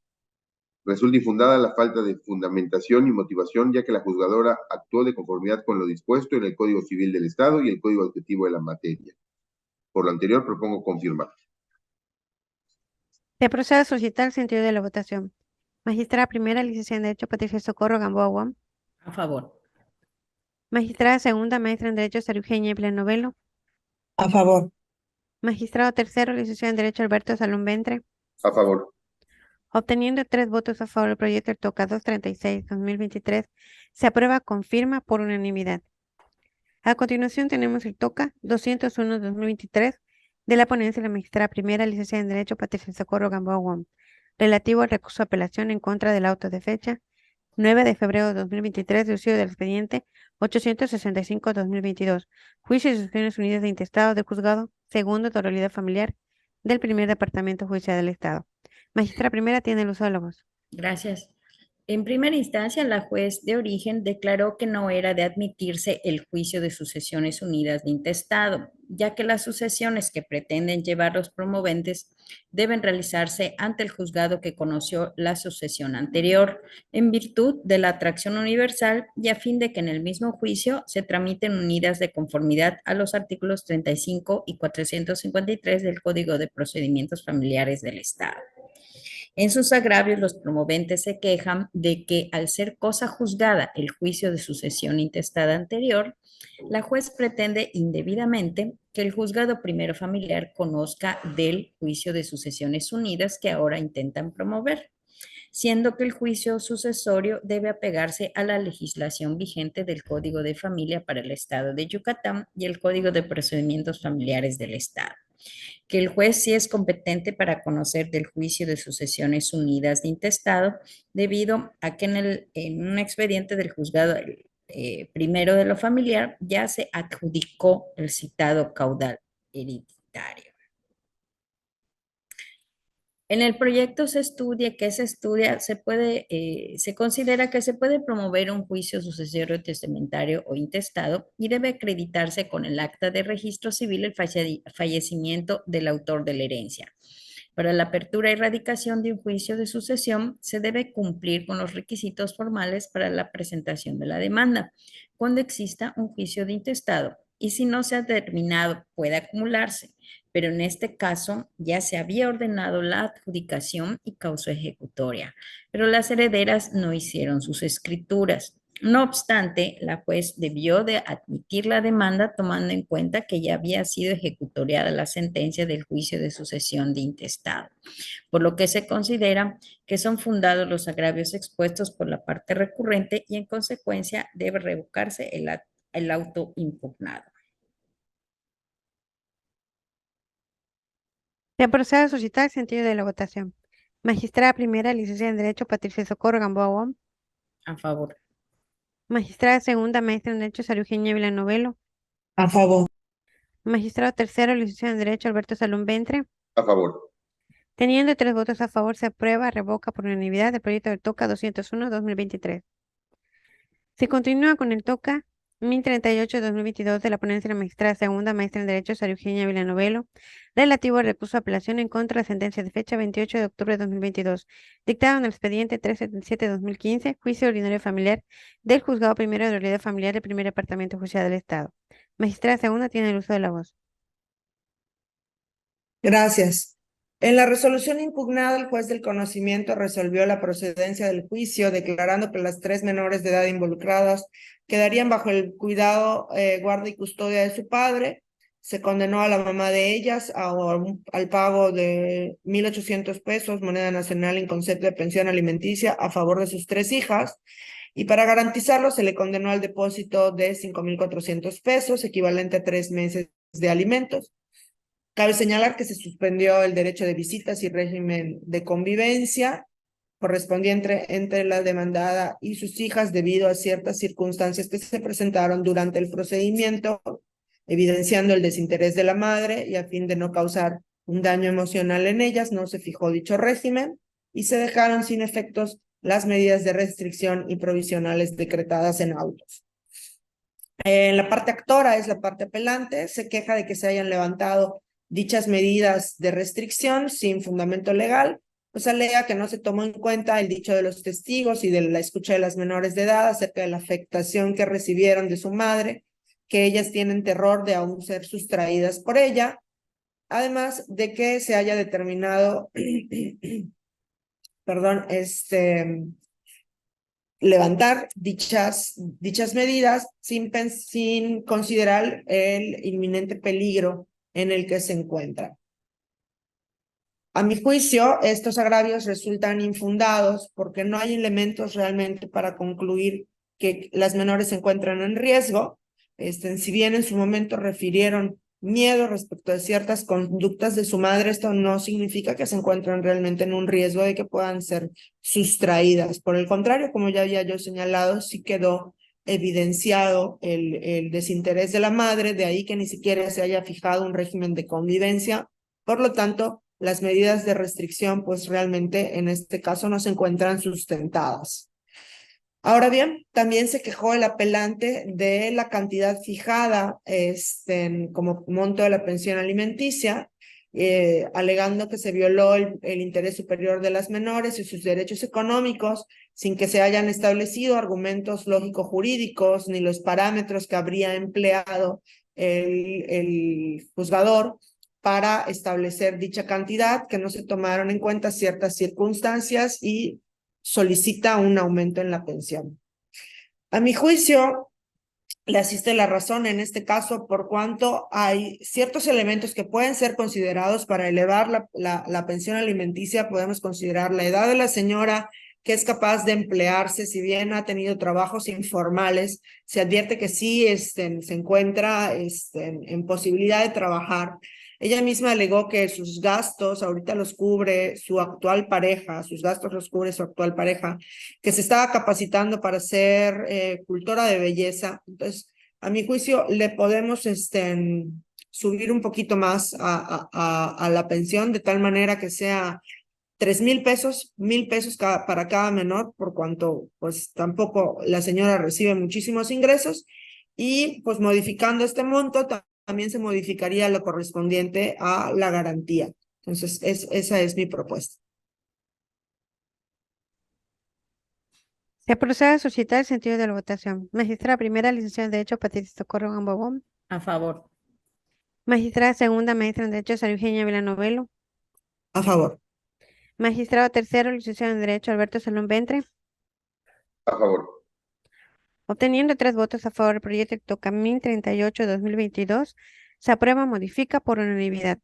Resulta infundada la falta de fundamentación y motivación, ya que la juzgadora actuó de conformidad con lo dispuesto en el Código Civil del Estado y el Código Objetivo de la materia. Por lo anterior, propongo confirmar. Se procede a solicitar el sentido de la votación. Magistrada primera, licenciada en Derecho, Patricia Socorro Gamboa Guam. A favor. Magistrada segunda, maestra en Derecho, Sara Eugenia Villanovelo. A favor. Magistrado tercero, licenciado en Derecho, Alberto Salón Ventre. A favor. Obteniendo 3 votos a favor del proyecto, el TOCA 236-2023 se aprueba con firma por unanimidad. A continuación tenemos el TOCA 201-2023 de la ponencia de la magistrada primera, licenciada en Derecho, Patricia Socorro Gamboa Guam, relativo al recurso de apelación en contra del auto de fecha 9 de febrero de 2023, deducido del expediente 865-2022, Juicio de Sucesiones Unidas de Intestado del Juzgado Segundo de Oralidad Familiar del Primer Departamento Judicial del Estado. Magistrada primera tiene el uso de la voz. Gracias. En primera instancia, la juez de origen declaró que no era de admitirse el juicio de sucesiones unidas de intestado, ya que las sucesiones que pretenden llevar los promoventes deben realizarse ante el juzgado que conoció la sucesión anterior, en virtud de la atracción universal y a fin de que en el mismo juicio se tramiten unidas de conformidad a los artículos 35 y 453 del Código de Procedimientos Familiares del Estado. En sus agravios, los promoventes se quejan de que al ser cosa juzgada el juicio de sucesión intestada anterior, la juez pretende indebidamente que el juzgado primero familiar conozca del juicio de sucesiones unidas que ahora intentan promover, siendo que el juicio sucesorio debe apegarse a la legislación vigente del Código de Familia para el Estado de Yucatán y el Código de Procedimientos Familiares del Estado, que el juez sí es competente para conocer del juicio de sucesiones unidas de intestado, debido a que en un expediente del juzgado primero de lo familiar ya se adjudicó el citado caudal hereditario. En el proyecto se considera que se puede promover un juicio sucesorio testamentario o intestado y debe acreditarse con el acta de registro civil el fallecimiento del autor de la herencia. Para la apertura y erradicación de un juicio de sucesión, se debe cumplir con los requisitos formales para la presentación de la demanda, cuando exista un juicio de intestado, y si no se ha determinado, puede acumularse, pero en este caso ya se había ordenado la adjudicación y causa ejecutoria, pero las herederas no hicieron sus escrituras. No obstante, la juez debió de admitir la demanda tomando en cuenta que ya había sido ejecutoriada la sentencia del juicio de sucesión de intestado, por lo que se considera que son fundados los agravios expuestos por la parte recurrente y en consecuencia debe revocarse el auto impugnado. Se procede a suscitar el sentido de la votación. Magistrada primera, licenciada en Derecho, Patricia Socorro Gamboa Guam. A favor. Magistrada segunda, maestra en Derecho, Sara Eugenia Villanovelo. A favor. Magistrado tercero, licenciado en Derecho, Alberto Salón Ventre. A favor. Teniendo 3 votos a favor, se aprueba, revoca por unanimidad el proyecto del TOCA 201-2023. Se continúa con el TOCA 1038-2022 de la ponencia de la magistrada segunda, maestra en Derecho, Sara Eugenia Villanovelo, relativo al recurso de apelación en contra de la sentencia de fecha 28 de octubre de 2022, dictado en el expediente 377-2015, juicio ordinario familiar del Juzgado Primero de Oralidad Familiar del Primer Departamento Judicial del Estado. Magistrada segunda tiene el uso de la voz. Gracias. En la resolución impugnada, el juez del conocimiento resolvió la procedencia del juicio, declarando que las 3 menores de edad involucradas quedarían bajo el cuidado, guarda y custodia de su padre. Se condenó a la mamá de ellas al pago de 1,800 pesos, moneda nacional en concepto de pensión alimenticia, a favor de sus 3 hijas. Y para garantizarlo, se le condenó al depósito de 5,400 pesos, equivalente a 3 meses de alimentos. Cabe señalar que se suspendió el derecho de visitas y régimen de convivencia correspondiente entre la demandada y sus hijas debido a ciertas circunstancias que se presentaron durante el procedimiento, evidenciando el desinterés de la madre y a fin de no causar un daño emocional en ellas, no se fijó dicho régimen y se dejaron sin efectos las medidas de restricción y provisionales decretadas en autos. En la parte actora es la parte apelante, se queja de que se hayan levantado dichas medidas de restricción sin fundamento legal, pues alega que no se tomó en cuenta el dicho de los testigos y de la escucha de las menores de edad acerca de la afectación que recibieron de su madre, que ellas tienen terror de aún ser sustraídas por ella, además de que se haya determinado, perdón, levantar dichas medidas sin considerar el inminente peligro en el que se encuentra. A mi juicio, estos agravios resultan infundados porque no hay elementos realmente para concluir que las menores se encuentran en riesgo. Si bien en su momento refirieron miedo respecto de ciertas conductas de su madre, esto no significa que se encuentren realmente en un riesgo de que puedan ser sustraídas. Por el contrario, como ya había yo señalado, sí quedó evidenciado el desinterés de la madre, de ahí que ni siquiera se haya fijado un régimen de convivencia. Por lo tanto, las medidas de restricción, pues realmente en este caso no se encuentran sustentadas. Ahora bien, también se quejó el apelante de la cantidad fijada como monto de la pensión alimenticia, alegando que se violó el interés superior de las menores y sus derechos económicos sin que se hayan establecido argumentos lógico-jurídicos ni los parámetros que habría empleado el juzgador para establecer dicha cantidad, que no se tomaron en cuenta ciertas circunstancias y solicita un aumento en la pensión. A mi juicio, le asiste la razón en este caso por cuanto hay ciertos elementos que pueden ser considerados para elevar la pensión alimenticia. Podemos considerar la edad de la señora, que es capaz de emplearse, si bien ha tenido trabajos informales, se advierte que sí se encuentra en posibilidad de trabajar. Ella misma alegó que sus gastos ahorita los cubre su actual pareja, sus gastos los cubre su actual pareja, que se estaba capacitando para ser cultora de belleza. Entonces, a mi juicio, le podemos subir un poquito más a la pensión de tal manera que sea 3,000 pesos, 1,000 pesos para cada menor, por cuanto pues tampoco la señora recibe muchísimos ingresos, y pues modificando este monto también se modificaría lo correspondiente a la garantía. Entonces, esa es mi propuesta. Se procede a suscitar el sentido de la votación. Magistrada primera, licenciada en Derecho, Patricia Socorro Gambobón. A favor. Magistrada segunda, maestra en Derecho, Sara Eugenia Villanovelo. A favor. Magistrado tercero, licenciado en Derecho, Alberto Salón Ventre. A favor. Obteniendo 3 votos a favor del proyecto CAMIN 38-2022, se aprueba, modifica por unanimidad.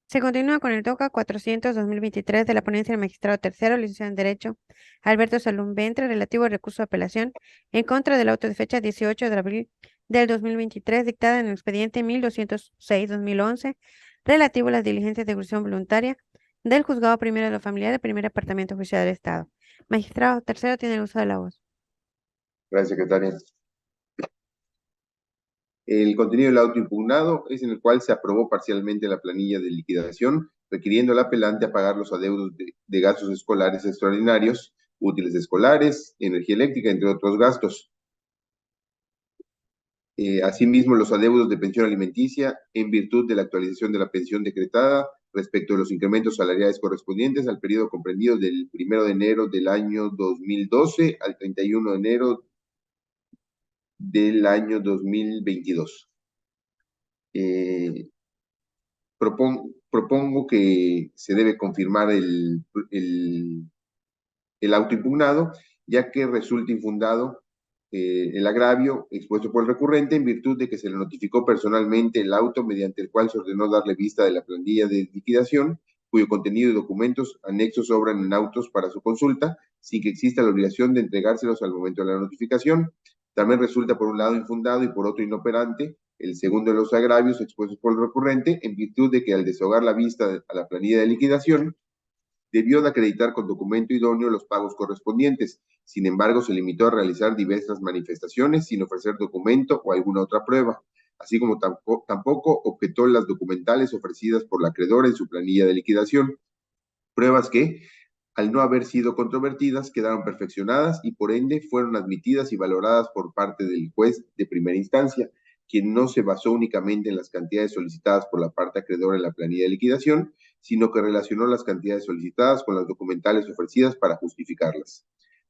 Se continúa con el TOCA 400-2023 de la ponencia del magistrado tercero, licenciado en Derecho, Alberto Salón Ventre, relativo al recurso de apelación en contra del auto de fecha 18 de abril del 2023, dictada en el expediente 1206-2011, relativo a las diligencias de ejecución voluntaria del Juzgado Primero de lo Familiar del Primer Departamento Judicial del Estado. Magistrado tercero tiene el uso de la voz. Gracias, secretaria. El contenido del auto impugnado es en el cual se aprobó parcialmente la planilla de liquidación, requiriendo al apelante a pagar los adeudos de gastos escolares extraordinarios, útiles escolares, energía eléctrica, entre otros gastos. Asimismo, los adeudos de pensión alimenticia en virtud de la actualización de la pensión decretada respecto de los incrementos salariales correspondientes al periodo comprendido del 1 de enero del año 2012 al 31 de enero del año 2022. propongo que se debe confirmar el auto impugnado, ya que resulta infundado el agravio expuesto por el recurrente en virtud de que se le notificó personalmente el auto mediante el cual se ordenó darle vista de la planilla de liquidación, cuyo contenido y documentos anexos sobran en autos para su consulta, sin que exista la obligación de entregárselos al momento de la notificación. También resulta por un lado infundado y por otro inoperante el segundo de los agravios expuestos por el recurrente, en virtud de que al desahogar la vista a la planilla de liquidación, debió de acreditar con documento idóneo los pagos correspondientes. Sin embargo, se limitó a realizar diversas manifestaciones sin ofrecer documento o alguna otra prueba, así como tampoco objetó las documentales ofrecidas por la acreedora en su planilla de liquidación, pruebas que, al no haber sido controvertidas, quedaron perfeccionadas y por ende fueron admitidas y valoradas por parte del juez de primera instancia, quien no se basó únicamente en las cantidades solicitadas por la parte acreedora en la planilla de liquidación, sino que relacionó las cantidades solicitadas con las documentales ofrecidas para justificarlas.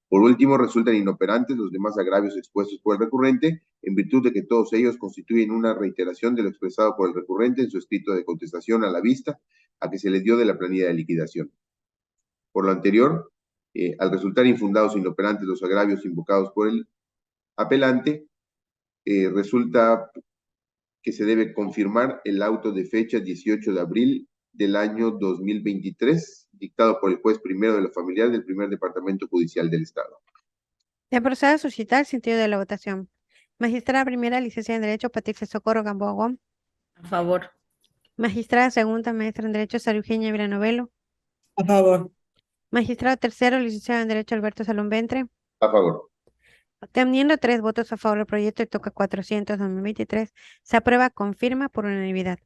Por último, resultan inoperantes los demás agravios expuestos por el recurrente, en virtud de que todos ellos constituyen una reiteración de lo expresado por el recurrente en su escrito de contestación a la vista a que se le dio de la planilla de liquidación. Por lo anterior, al resultar infundados e inoperantes los agravios invocados por el apelante, resulta que se debe confirmar el auto de fecha 18 de abril del año 2023, dictado por el juez primero de lo familiar del primer departamento judicial del Estado. Se procede a suscitar el sentido de la votación. Magistrada primera, licenciada en Derecho, Patricia Socorro Gamboa Guam. A favor. Magistrada segunda, maestra en Derecho, Sara Eugenia Villanovelo. A favor. Magistrado tercero, licenciado en Derecho, Alberto Salón Ventre. A favor. Teniendo 3 votos a favor del proyecto y toca 400-2023, se aprueba, confirma por unanimidad.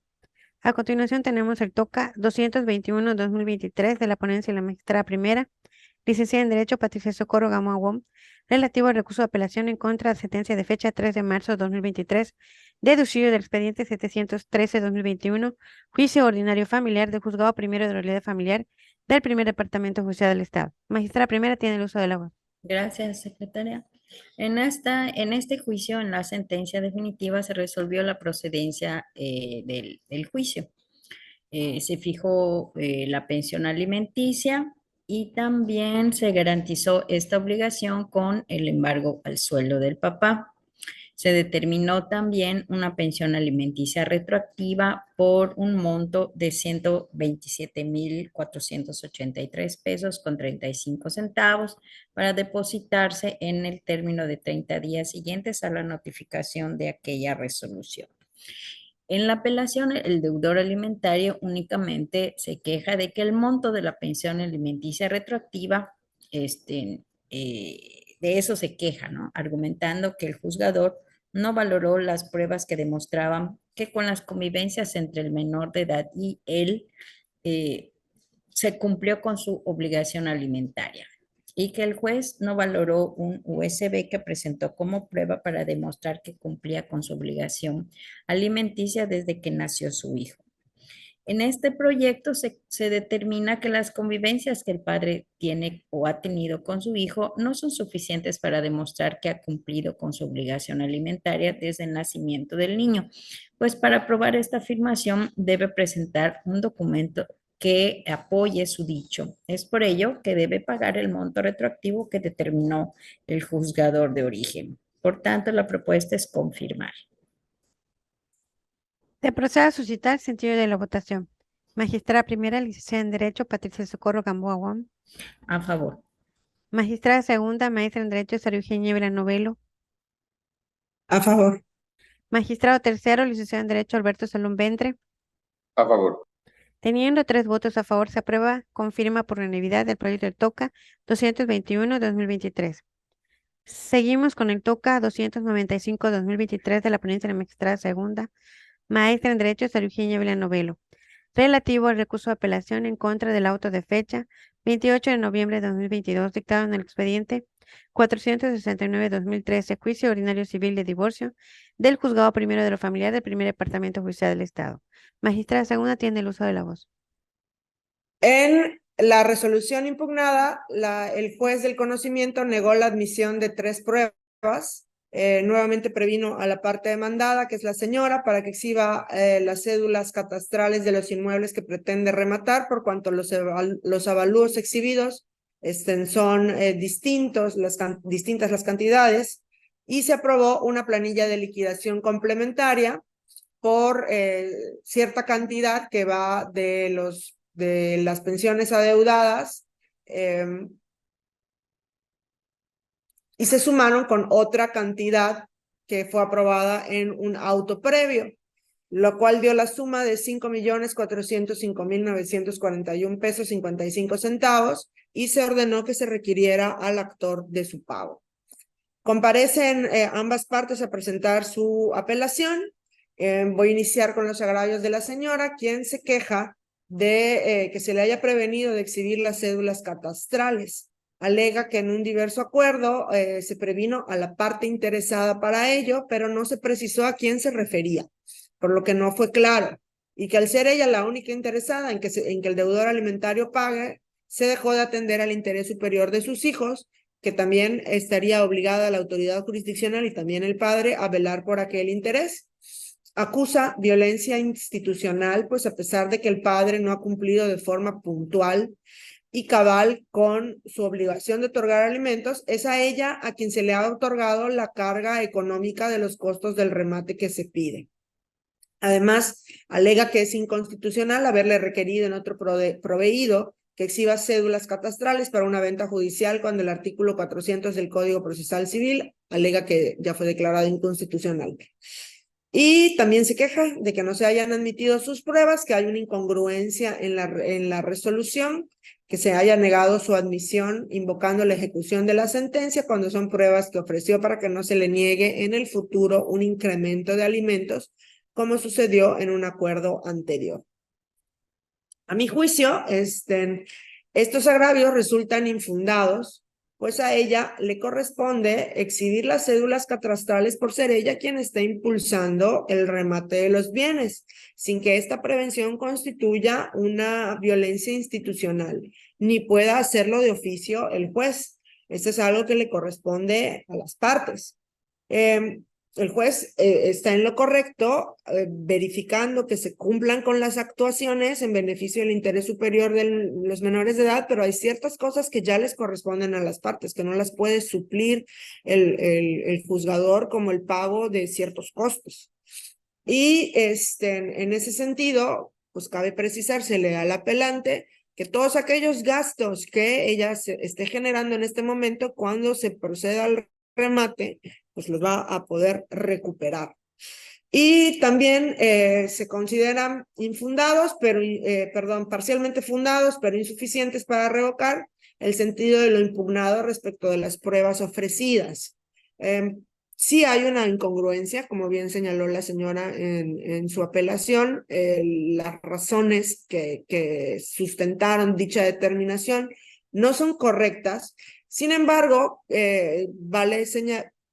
A continuación tenemos el toca 221-2023 de la ponencia de la magistrada primera, licenciada en Derecho Patricia Socorro Gamboa Guam, relativo al recurso de apelación en contra de la sentencia de fecha 3 de marzo de 2023, deducido del expediente 713-2021, juicio ordinario familiar del juzgado primero de la realidad familiar del primer departamento judicial del Estado. Magistrada primera tiene el uso de la voz. Gracias, secretaria. En este juicio, en la sentencia definitiva, se resolvió la procedencia del juicio. Se fijó la pensión alimenticia y también se garantizó esta obligación con el embargo al sueldo del papá. Se determinó también una pensión alimenticia retroactiva por un monto de 127,483 pesos con 35 centavos para depositarse en el término de 30 días siguientes a la notificación de aquella resolución. En la apelación, el deudor alimentario únicamente se queja de que el monto de la pensión alimenticia retroactiva, de eso se queja, ¿no? Argumentando que el juzgador no valoró las pruebas que demostraban que con las convivencias entre el menor de edad y él se cumplió con su obligación alimentaria y que el juez no valoró un USB que presentó como prueba para demostrar que cumplía con su obligación alimenticia desde que nació su hijo. En este proyecto se determina que las convivencias que el padre tiene o ha tenido con su hijo no son suficientes para demostrar que ha cumplido con su obligación alimentaria desde el nacimiento del niño, pues para probar esta afirmación debe presentar un documento que apoye su dicho. Es por ello que debe pagar el monto retroactivo que determinó el juzgador de origen. Por tanto, la propuesta es confirmar. Se procede a suscitar el sentido de la votación. Magistrada primera, licenciada en Derecho, Patricia Socorro Gamboa Guam. A favor. Magistrada segunda, maestra en Derecho, Sara Eugenia Villanovelo. A favor. Magistrado tercero, licenciado en Derecho, Alberto Salón Ventre. A favor. Teniendo 3 votos a favor, se aprueba, confirma por unanimidad el proyecto del toca 221-2023. Seguimos con el toca 295-2023 de la ponencia de la magistrada segunda, maestra en Derecho, Sara Eugenia Villanovelo, relativo al recurso de apelación en contra del auto de fecha 28 de noviembre de 2022, dictado en el expediente 469-2013, juicio ordinario civil de divorcio del juzgado primero de lo familiar del primer departamento judicial del Estado. Magistrada segunda tiene el uso de la voz. En la resolución impugnada, el juez del conocimiento negó la admisión de 3 pruebas Nuevamente previno a la parte demandada, que es la señora, para que exhiba las cédulas catastrales de los inmuebles que pretende rematar, por cuanto los avalúos exhibidos son distintas las cantidades, y se aprobó una planilla de liquidación complementaria por cierta cantidad que va de las pensiones adeudadas, y se sumaron con otra cantidad que fue aprobada en un auto previo, lo cual dio la suma de 5.405.941 pesos 55 centavos, y se ordenó que se requiriera al actor de su pago. Comparecen ambas partes a presentar su apelación. Voy a iniciar con los agravios de la señora, quien se queja de que se le haya prevenido de exhibir las cédulas catastrales. Alega que en un diverso acuerdo se previno a la parte interesada para ello, pero no se precisó a quién se refería, por lo que no fue claro, y que al ser ella la única interesada en que el deudor alimentario pague, se dejó de atender al interés superior de sus hijos, que también estaría obligada la autoridad jurisdiccional y también el padre a velar por aquel interés. Acusa violencia institucional, pues a pesar de que el padre no ha cumplido de forma puntual y cabal con su obligación de otorgar alimentos, es a ella a quien se le ha otorgado la carga económica de los costos del remate que se pide. Además, alega que es inconstitucional haberle requerido en otro proveído que exhiba cédulas catastrales para una venta judicial cuando el artículo 400 del Código Procesal Civil alega que ya fue declarado inconstitucional. Y también se queja de que no se hayan admitido sus pruebas, que hay una incongruencia en la resolución, que se haya negado su admisión invocando la ejecución de la sentencia cuando son pruebas que ofreció para que no se le niegue en el futuro un incremento de alimentos, como sucedió en un acuerdo anterior. A mi juicio, estos agravios resultan infundados, pues a ella le corresponde exhibir las cédulas catastrales por ser ella quien está impulsando el remate de los bienes, sin que esta prevención constituya una violencia institucional, ni pueda hacerlo de oficio el juez. Esto es algo que le corresponde a las partes. El juez está en lo correcto, verificando que se cumplan con las actuaciones en beneficio del interés superior de los menores de edad, pero hay ciertas cosas que ya les corresponden a las partes, que no las puede suplir el juzgador, como el pago de ciertos costos. Y en ese sentido, pues cabe precisársele al apelante que todos aquellos gastos que ella esté generando en este momento, cuando se proceda al remate, pues los va a poder recuperar. Y también se consideran infundados, parcialmente fundados, pero insuficientes para revocar el sentido de lo impugnado respecto de las pruebas ofrecidas. Sí hay una incongruencia, como bien señaló la señora en su apelación. Las razones que sustentaron dicha determinación no son correctas. Sin embargo,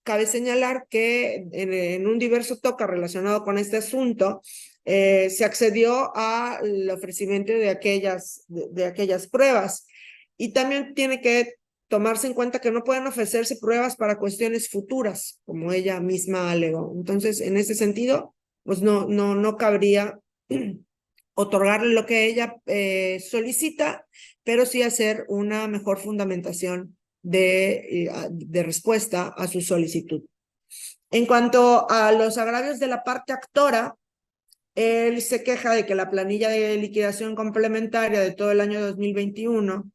cabe señalar que en un diverso toca relacionado con este asunto, se accedió al ofrecimiento de aquellas pruebas. Y también tiene que tomarse en cuenta que no pueden ofrecerse pruebas para cuestiones futuras, como ella misma alegó. Entonces, en ese sentido, pues no cabría otorgarle lo que ella solicita, pero sí hacer una mejor fundamentación de respuesta a su solicitud. En cuanto a los agravios de la parte actora, él se queja de que la planilla de liquidación complementaria de todo el año 2021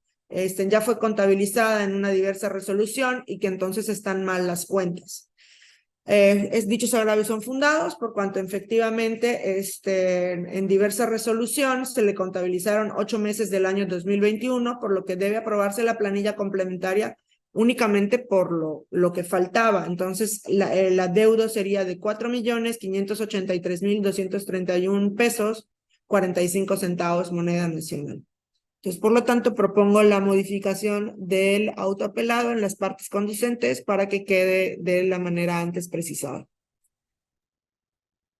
ya fue contabilizada en una diversa resolución y que entonces están mal las cuentas. Dichos agravios son fundados por cuanto efectivamente en diversa resolución se le contabilizaron 8 meses del año 2021, por lo que debe aprobarse la planilla complementaria únicamente por lo que faltaba. Entonces, el adeudo sería de 4.583.231 pesos, 45 centavos moneda nacional. Entonces, por lo tanto, propongo la modificación del autoapelado en las partes conducentes para que quede de la manera antes precisada.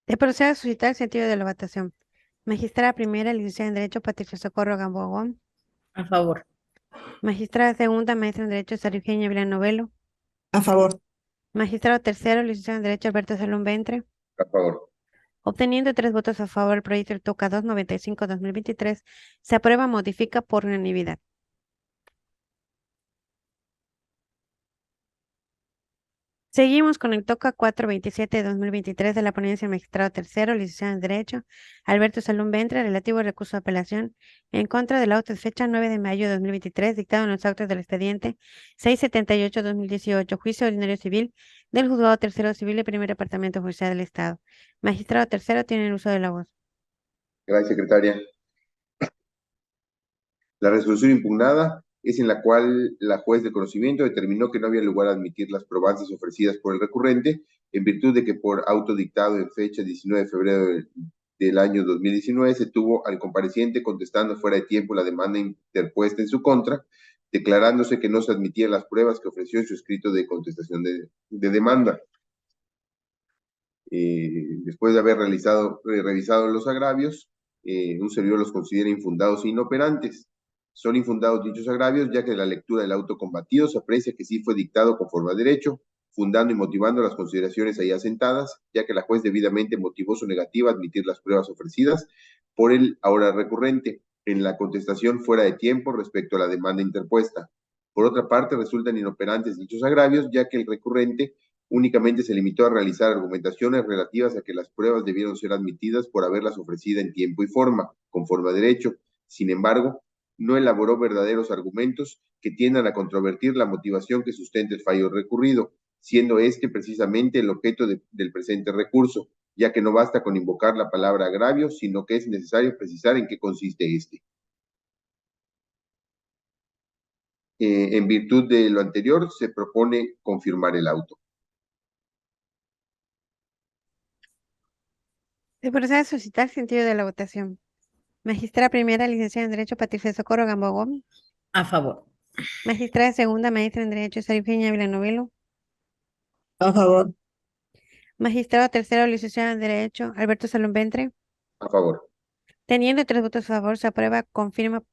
Se procede a suscitar el sentido de la votación. Magistrada primera, licenciada en Derecho, Patricia Socorro Gamboa Gómez. A favor. Magistrada segunda, maestra en Derecho, Sara Eugenia Villanovelo. A favor. Magistrado tercero, licenciado en Derecho Alberto Salón Ventre. A favor. Obteniendo 3 votos a favor, el proyecto del TOCA 295-2023 se aprueba, modifica por unanimidad. Seguimos con el TOCA 427-2023 de la ponencia Magistrado tercero, licenciado en Derecho, Alberto Salón Ventre, relativo al recurso de apelación en contra del auto de fecha 9 de mayo de 2023, dictado en los autos del expediente 678-2018, juicio ordinario civil del Juzgado Tercero Civil del Primer Departamento Judicial del Estado. Magistrado tercero tiene el uso de la voz. Gracias, secretaria. La resolución impugnada es en la cual la juez de conocimiento determinó que no había lugar a admitir las probanzas ofrecidas por el recurrente, en virtud de que por auto dictado en fecha 19 de febrero del año 2019 se tuvo al compareciente contestando fuera de tiempo la demanda interpuesta en su contra, declarándose que no se admitían las pruebas que ofreció en su escrito de contestación de demanda. Después de haber revisado los agravios, un servidor los considera infundados e inoperantes. Son infundados dichos agravios, ya que de la lectura del auto combatido se aprecia que sí fue dictado conforme a derecho, fundando y motivando las consideraciones ahí asentadas, ya que la juez debidamente motivó su negativa a admitir las pruebas ofrecidas por el ahora recurrente en la contestación fuera de tiempo respecto a la demanda interpuesta. Por otra parte, resultan inoperantes dichos agravios, ya que el recurrente únicamente se limitó a realizar argumentaciones relativas a que las pruebas debieron ser admitidas por haberlas ofrecido en tiempo y forma, conforme a derecho. Sin embargo, no elaboró verdaderos argumentos que tiendan a controvertir la motivación que sustenta el fallo recurrido, siendo este precisamente el objeto del presente recurso, ya que no basta con invocar la palabra agravio, sino que es necesario precisar en qué consiste este. En virtud de lo anterior, se propone confirmar el auto. Se procede a suscitar sentido de la votación. Magistrada primera, licenciada en Derecho, Patricia Socorro Gamboa Gómez. A favor. Magistrada segunda, maestra en Derecho, Sara Eugenia Villanovelo. A favor. Magistrado tercero, licenciado en Derecho, Alberto Salón Ventre. A favor. Teniendo 3 votos a favor, se aprueba, confirma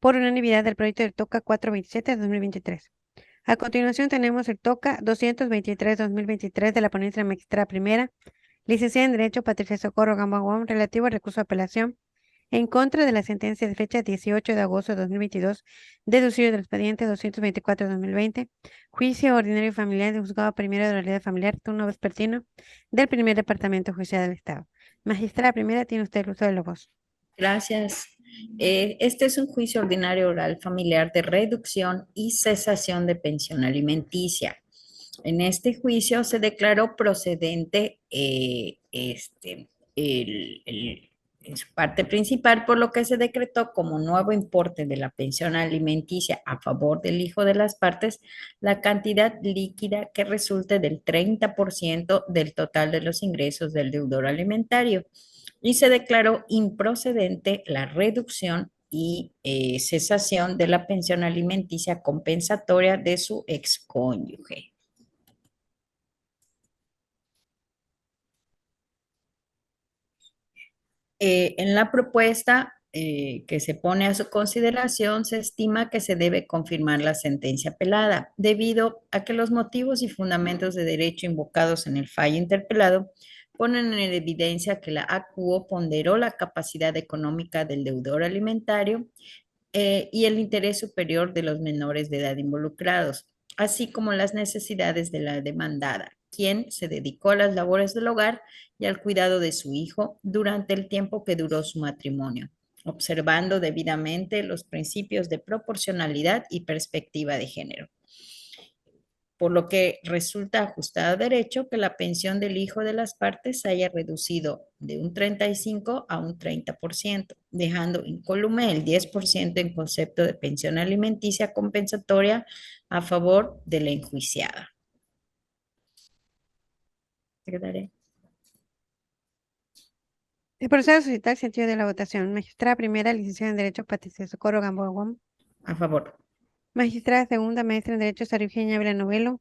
por unanimidad el proyecto del TOCA 427-2023. A continuación tenemos el TOCA 223-2023 de la ponencia magistrada primera, licenciada en Derecho, Patricia Socorro Gamboa Gómez, relativo al recurso de apelación en contra de la sentencia de fecha 18 de agosto de 2022, deducido del expediente 224-2020, juicio ordinario familiar del Juzgado Primero de la Realidad Familiar, turno vespertino del Primer Departamento Judicial del Estado. Magistrada primera, tiene usted el uso de la voz. Gracias. Este es un juicio ordinario oral familiar de reducción y cesación de pensión alimenticia. En este juicio se declaró procedente en su parte principal, por lo que se decretó como nuevo importe de la pensión alimenticia a favor del hijo de las partes la cantidad líquida que resulte del 30% del total de los ingresos del deudor alimentario y se declaró improcedente la reducción y cesación de la pensión alimenticia compensatoria de su excónyuge. En la propuesta que se pone a su consideración, se estima que se debe confirmar la sentencia apelada, debido a que los motivos y fundamentos de derecho invocados en el fallo interpelado ponen en evidencia que la ACUO ponderó la capacidad económica del deudor alimentario y el interés superior de los menores de edad involucrados, así como las necesidades de la demandada, quien se dedicó a las labores del hogar y al cuidado de su hijo durante el tiempo que duró su matrimonio, observando debidamente los principios de proporcionalidad y perspectiva de género. Por lo que resulta ajustado a derecho que la pensión del hijo de las partes se haya reducido de un 35 a un 30%, dejando incólume el 10% en concepto de pensión alimenticia compensatoria a favor de la enjuiciada. Secretaria. Se procede a suscitar sentido de la votación. Magistrada primera, licenciada en Derecho, Patricia Socorro Gamboa Gómez. A favor. Magistrada segunda, maestra en Derecho, Sara Eugenia Villanovelo.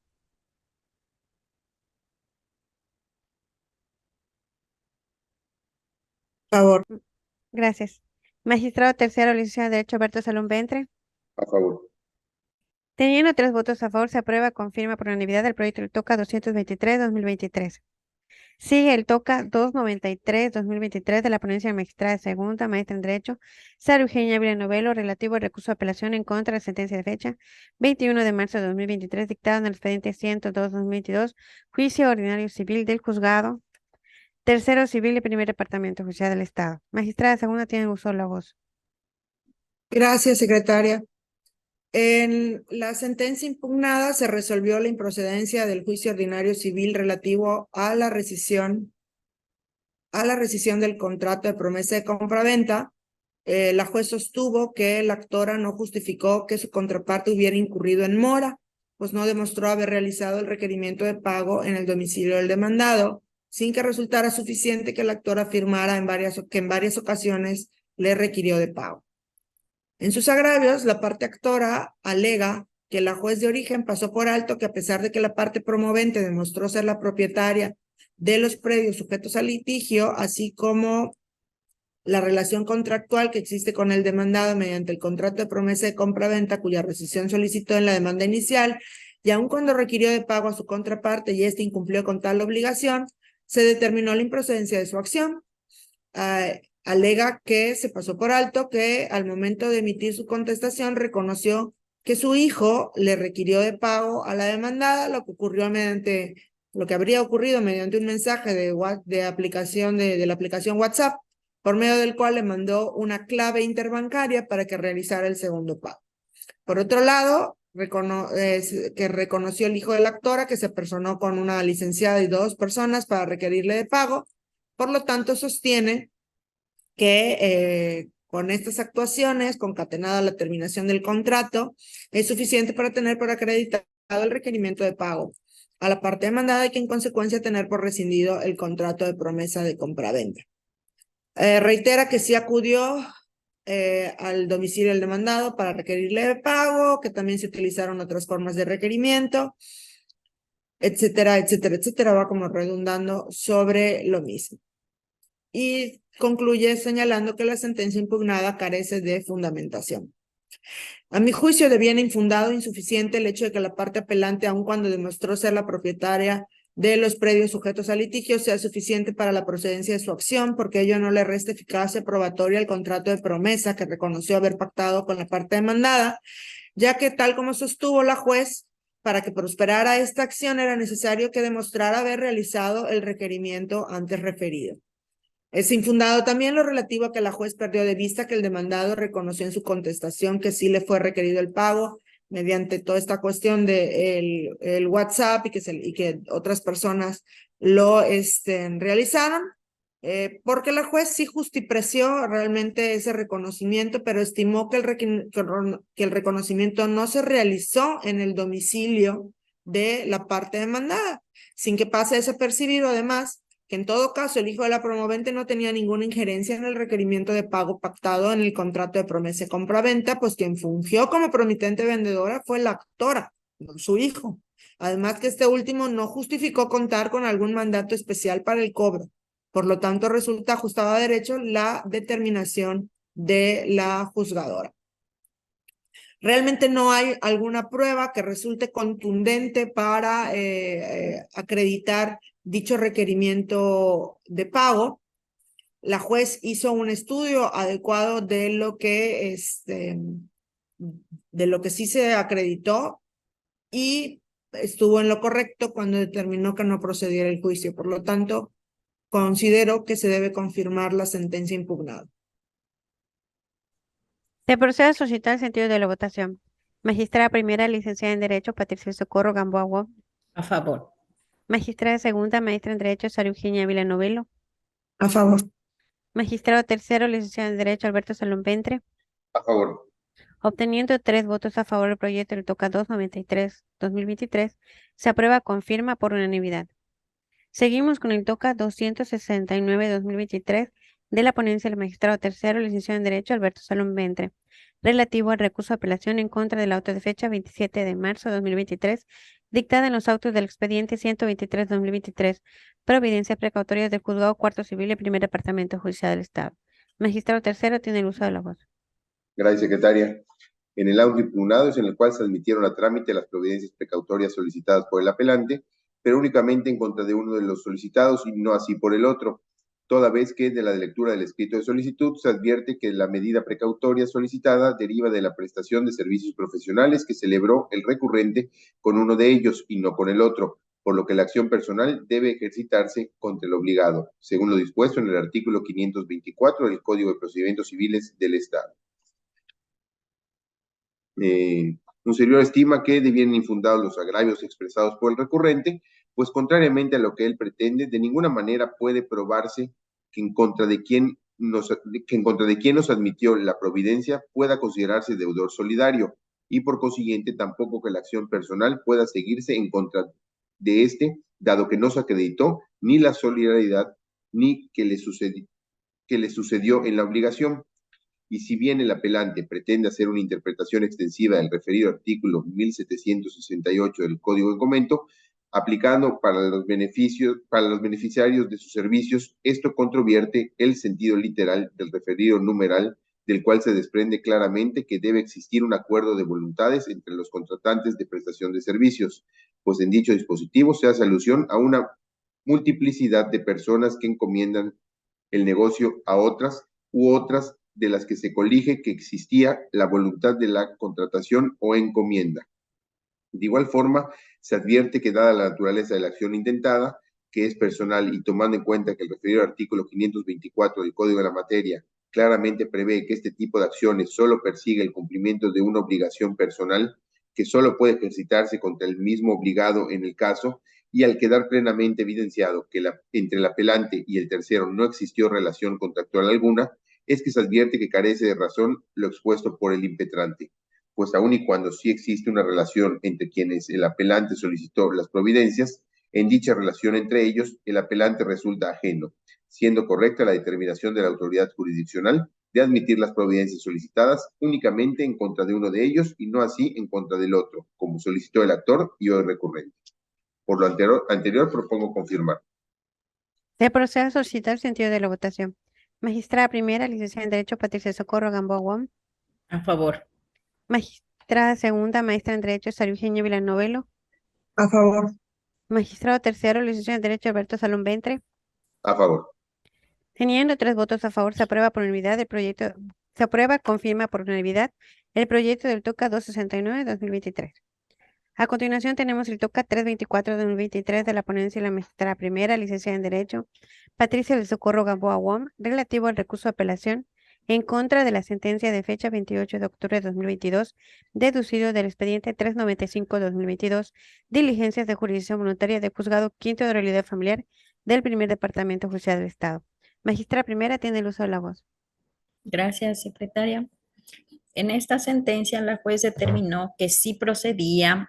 Favor. Gracias. Magistrado tercero, licenciado en Derecho, Alberto Salón Ventre. A favor. Teniendo 3 votos a favor, se aprueba, confirma por unanimidad el proyecto del TOCA 223-2023. Sigue el TOCA 293-2023 de la ponencia de magistrada de segunda, maestra en Derecho, Sara Eugenia Villanovelo, relativo al recurso de apelación en contra de la sentencia de fecha 21 de marzo de 2023, dictada en el expediente 102-2022, juicio ordinario civil del juzgado tercero civil y primer departamento judicial del Estado. Magistrada de segunda, tiene uso de la voz. Gracias, secretaria. En la sentencia impugnada se resolvió la improcedencia del juicio ordinario civil relativo a la rescisión del contrato de promesa de compraventa. La juez sostuvo que la actora no justificó que su contraparte hubiera incurrido en mora, pues no demostró haber realizado el requerimiento de pago en el domicilio del demandado, sin que resultara suficiente que la actora afirmara que en varias ocasiones le requirió de pago. En sus agravios, la parte actora alega que la juez de origen pasó por alto que a pesar de que la parte promovente demostró ser la propietaria de los predios sujetos al litigio, así como la relación contractual que existe con el demandado mediante el contrato de promesa de compra-venta cuya rescisión solicitó en la demanda inicial, y aun cuando requirió de pago a su contraparte y éste incumplió con tal obligación, se determinó la improcedencia de su acción. Alega que se pasó por alto que al momento de emitir su contestación reconoció que su hijo le requirió de pago a la demandada, lo que habría ocurrido mediante un mensaje de la aplicación WhatsApp, por medio del cual le mandó una clave interbancaria para que realizara el segundo pago. Por otro lado, reconoció el hijo de la actora que se personó con una licenciada y 2 personas para requerirle de pago. Por lo tanto, sostiene que con estas actuaciones, concatenada la terminación del contrato, es suficiente para tener por acreditado el requerimiento de pago a la parte demandada y que en consecuencia tener por rescindido el contrato de promesa de compraventa. Reitera que sí acudió al domicilio del demandado para requerirle de pago, que también se utilizaron otras formas de requerimiento, etcétera, etcétera, etcétera, va como redundando sobre lo mismo. Y concluye señalando que la sentencia impugnada carece de fundamentación. A mi juicio, de bien infundado e insuficiente el hecho de que la parte apelante, aun cuando demostró ser la propietaria de los predios sujetos a litigio, sea suficiente para la procedencia de su acción, porque ello no le resta eficacia probatoria al contrato de promesa que reconoció haber pactado con la parte demandada, ya que tal como sostuvo la juez, para que prosperara esta acción era necesario que demostrara haber realizado el requerimiento antes referido. Es infundado también lo relativo a que la juez perdió de vista que el demandado reconoció en su contestación que sí le fue requerido el pago mediante toda esta cuestión de el WhatsApp y que otras personas lo realizaron, porque la juez sí justipreció realmente ese reconocimiento, pero estimó que el reconocimiento no se realizó en el domicilio de la parte demandada, sin que pase desapercibido además que en todo caso el hijo de la promovente no tenía ninguna injerencia en el requerimiento de pago pactado en el contrato de promesa de compra-venta, pues quien fungió como promitente vendedora fue la actora, no su hijo. Además que este último no justificó contar con algún mandato especial para el cobro. Por lo tanto, resulta ajustada a derecho la determinación de la juzgadora. Realmente no hay alguna prueba que resulte contundente para acreditar dicho requerimiento de pago. La juez hizo un estudio adecuado de lo que sí se acreditó y estuvo en lo correcto cuando determinó que no procediera el juicio. Por lo tanto, considero que se debe confirmar la sentencia impugnada. Se procede a suscitar el sentido de la votación. Magistrada primera, licenciada en Derecho, Patricia Socorro Gamboa Wong. A favor. Magistrada segunda, maestra en Derecho, Sara Eugenia Villanovelo. A favor. Magistrado tercero, licenciado en Derecho, Alberto Salón Ventre. A favor. Obteniendo 3 votos a favor del proyecto del TOCA 293-2023, se aprueba con firma por unanimidad. Seguimos con el TOCA 269-2023 de la ponencia del magistrado tercero, licenciado en Derecho, Alberto Salón Ventre, relativo al recurso de apelación en contra del auto de fecha 27 de marzo de 2023, dictada en los autos del expediente 123-2023, providencias precautorias del Juzgado Cuarto Civil y Primer Departamento Judicial del Estado. Magistrado tercero, tiene el uso de la voz. Gracias, secretaria. En el auto impugnado es en el cual se admitieron a trámite las providencias precautorias solicitadas por el apelante, pero únicamente en contra de uno de los solicitados y no así por el otro, toda vez que de la lectura del escrito de solicitud se advierte que la medida precautoria solicitada deriva de la prestación de servicios profesionales que celebró el recurrente con uno de ellos y no con el otro, por lo que la acción personal debe ejercitarse contra el obligado, según lo dispuesto en el artículo 524 del Código de Procedimientos Civiles del Estado. Un servidor estima que devienen infundados los agravios expresados por el recurrente, pues contrariamente a lo que él pretende, de ninguna manera puede probarse que en contra de quien nos admitió la providencia pueda considerarse deudor solidario y por consiguiente tampoco que la acción personal pueda seguirse en contra de este, dado que no se acreditó ni la solidaridad ni que le sucedió en la obligación. Y si bien el apelante pretende hacer una interpretación extensiva del referido artículo 1768 del Código de Comento, aplicando para los beneficiarios de sus servicios, esto controvierte el sentido literal del referido numeral, del cual se desprende claramente que debe existir un acuerdo de voluntades entre los contratantes de prestación de servicios, pues en dicho dispositivo se hace alusión a una multiplicidad de personas que encomiendan el negocio a otras u otras de las que se colige que existía la voluntad de la contratación o encomienda. De igual forma, se advierte que dada la naturaleza de la acción intentada, que es personal y tomando en cuenta que el referido artículo 524 del Código de la Materia claramente prevé que este tipo de acciones solo persigue el cumplimiento de una obligación personal que solo puede ejercitarse contra el mismo obligado en el caso, y al quedar plenamente evidenciado que entre el apelante y el tercero no existió relación contractual alguna, es que se advierte que carece de razón lo expuesto por el impetrante, pues aun y cuando sí existe una relación entre quienes el apelante solicitó las providencias, en dicha relación entre ellos el apelante resulta ajeno, siendo correcta la determinación de la autoridad jurisdiccional de admitir las providencias solicitadas únicamente en contra de uno de ellos y no así en contra del otro, como solicitó el actor y o el recurrente. Por lo anterior propongo confirmar. Se procede a solicitar el sentido de la votación. Magistrada primera, licenciada en Derecho, Patricia Socorro Gamboa Wong. A favor. Magistrada segunda, maestra en Derecho, Sara Eugenia Villanovelo. A favor. Magistrado tercero, licenciado en Derecho, Alberto Salón Ventre. A favor. Teniendo 3 votos a favor, se aprueba por unanimidad el proyecto, confirma por unanimidad el proyecto del TOCA 269-2023. A continuación tenemos el TOCA 324-2023 de la ponencia de la magistrada primera, licenciada en Derecho, Patricia del Socorro Gamboa Wong, relativo al recurso de apelación en contra de la sentencia de fecha 28 de octubre de 2022, deducido del expediente 395-2022, diligencias de jurisdicción voluntaria de juzgado quinto de realidad familiar del primer departamento judicial del Estado. Magistrada primera tiene el uso de la voz. Gracias, secretaria. En esta sentencia, la juez determinó que sí procedía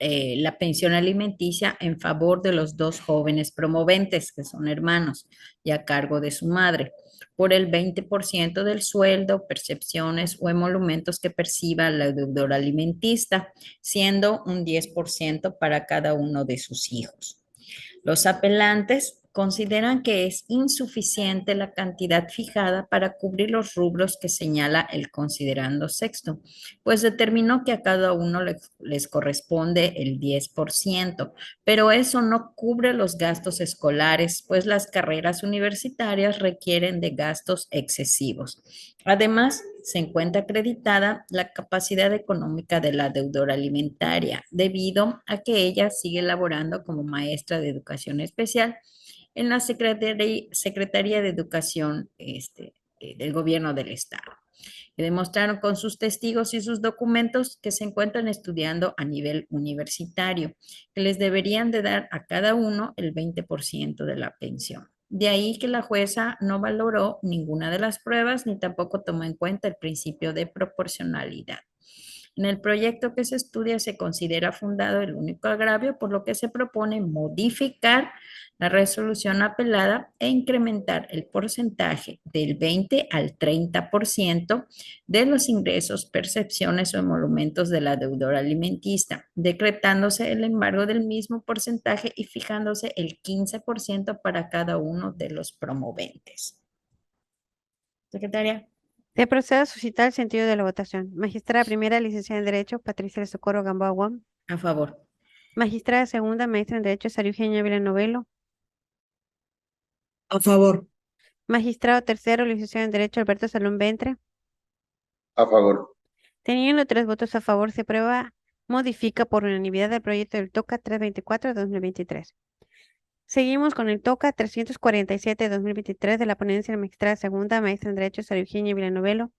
la pensión alimenticia en favor de los 2 jóvenes promoventes, que son hermanos, y a cargo de su madre, por el 20% del sueldo, percepciones o emolumentos que perciba la deudora alimentista, siendo un 10% para cada uno de sus hijos. Los apelantes consideran que es insuficiente la cantidad fijada para cubrir los rubros que señala el considerando sexto, pues determinó que a cada uno les corresponde el 10%, pero eso no cubre los gastos escolares, pues las carreras universitarias requieren de gastos excesivos. Además, se encuentra acreditada la capacidad económica de la deudora alimentaria, debido a que ella sigue laborando como maestra de educación especial en la Secretaría de Educación del Gobierno del Estado. Y demostraron con sus testigos y sus documentos que se encuentran estudiando a nivel universitario, que les deberían de dar a cada uno el 20% de la pensión. De ahí que la jueza no valoró ninguna de las pruebas ni tampoco tomó en cuenta el principio de proporcionalidad. En el proyecto que se estudia se considera fundado el único agravio, por lo que se propone modificar la resolución apelada e incrementar el porcentaje del 20 al 30% de los ingresos, percepciones o emolumentos de la deudora alimentista, decretándose el embargo del mismo porcentaje y fijándose el 15% para cada uno de los promoventes. Secretaria. Se procede a suscitar el sentido de la votación. Magistrada primera, licenciada en Derecho, Patricia del Socorro Gamboa Guam. A favor. Magistrada segunda, maestra en Derecho, Sara Eugenia Villanovelo. A favor. Magistrado tercero, licenciado en Derecho, Alberto Salón Ventre. A favor. Teniendo 3 votos a favor, se aprueba, modifica por unanimidad el proyecto del TOCA 324 de 2023. Seguimos con el TOCA 347 de 2023 de la ponencia de la magistrada segunda, maestra en Derecho, Sara Eugenia Villanovelo,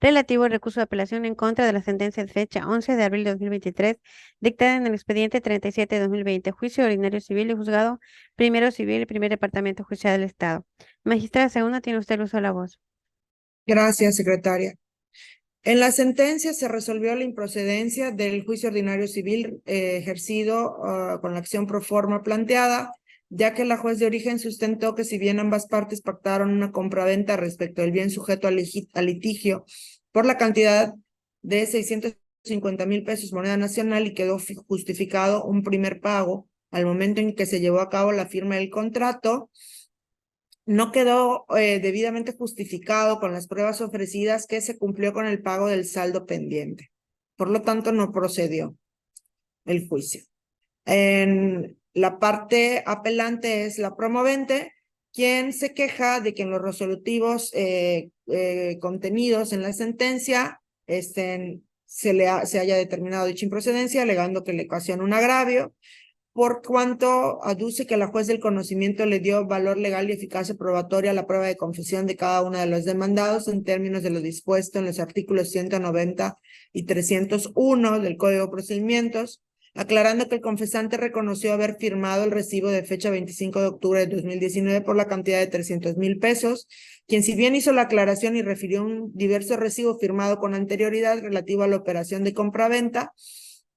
relativo al recurso de apelación en contra de la sentencia de fecha 11 de abril de 2023, dictada en el expediente 37 de 2020, juicio ordinario civil y juzgado primero civil y primer departamento judicial del Estado. Magistrada segunda, tiene usted el uso de la voz. Gracias, secretaria. En la sentencia se resolvió la improcedencia del juicio ordinario civil ejercido con la acción pro forma planteada, ya que la juez de origen sustentó que si bien ambas partes pactaron una compraventa respecto del bien sujeto al litigio por la cantidad de 650,000 pesos moneda nacional y quedó justificado un primer pago al momento en que se llevó a cabo la firma del contrato, no quedó debidamente justificado con las pruebas ofrecidas que se cumplió con el pago del saldo pendiente. Por lo tanto, no procedió el juicio. En la parte apelante es la promovente, quien se queja de que en los resolutivos contenidos en la sentencia se haya determinado dicha improcedencia, alegando que le ocasiona un agravio, por cuanto aduce que la juez del conocimiento le dio valor legal y eficacia probatoria a la prueba de confesión de cada uno de los demandados en términos de lo dispuesto en los artículos 190 y 301 del Código de Procedimientos, aclarando que el confesante reconoció haber firmado el recibo de fecha 25 de octubre de 2019 por la cantidad de 300,000 pesos, quien si bien hizo la aclaración y refirió un diverso recibo firmado con anterioridad relativo a la operación de compraventa,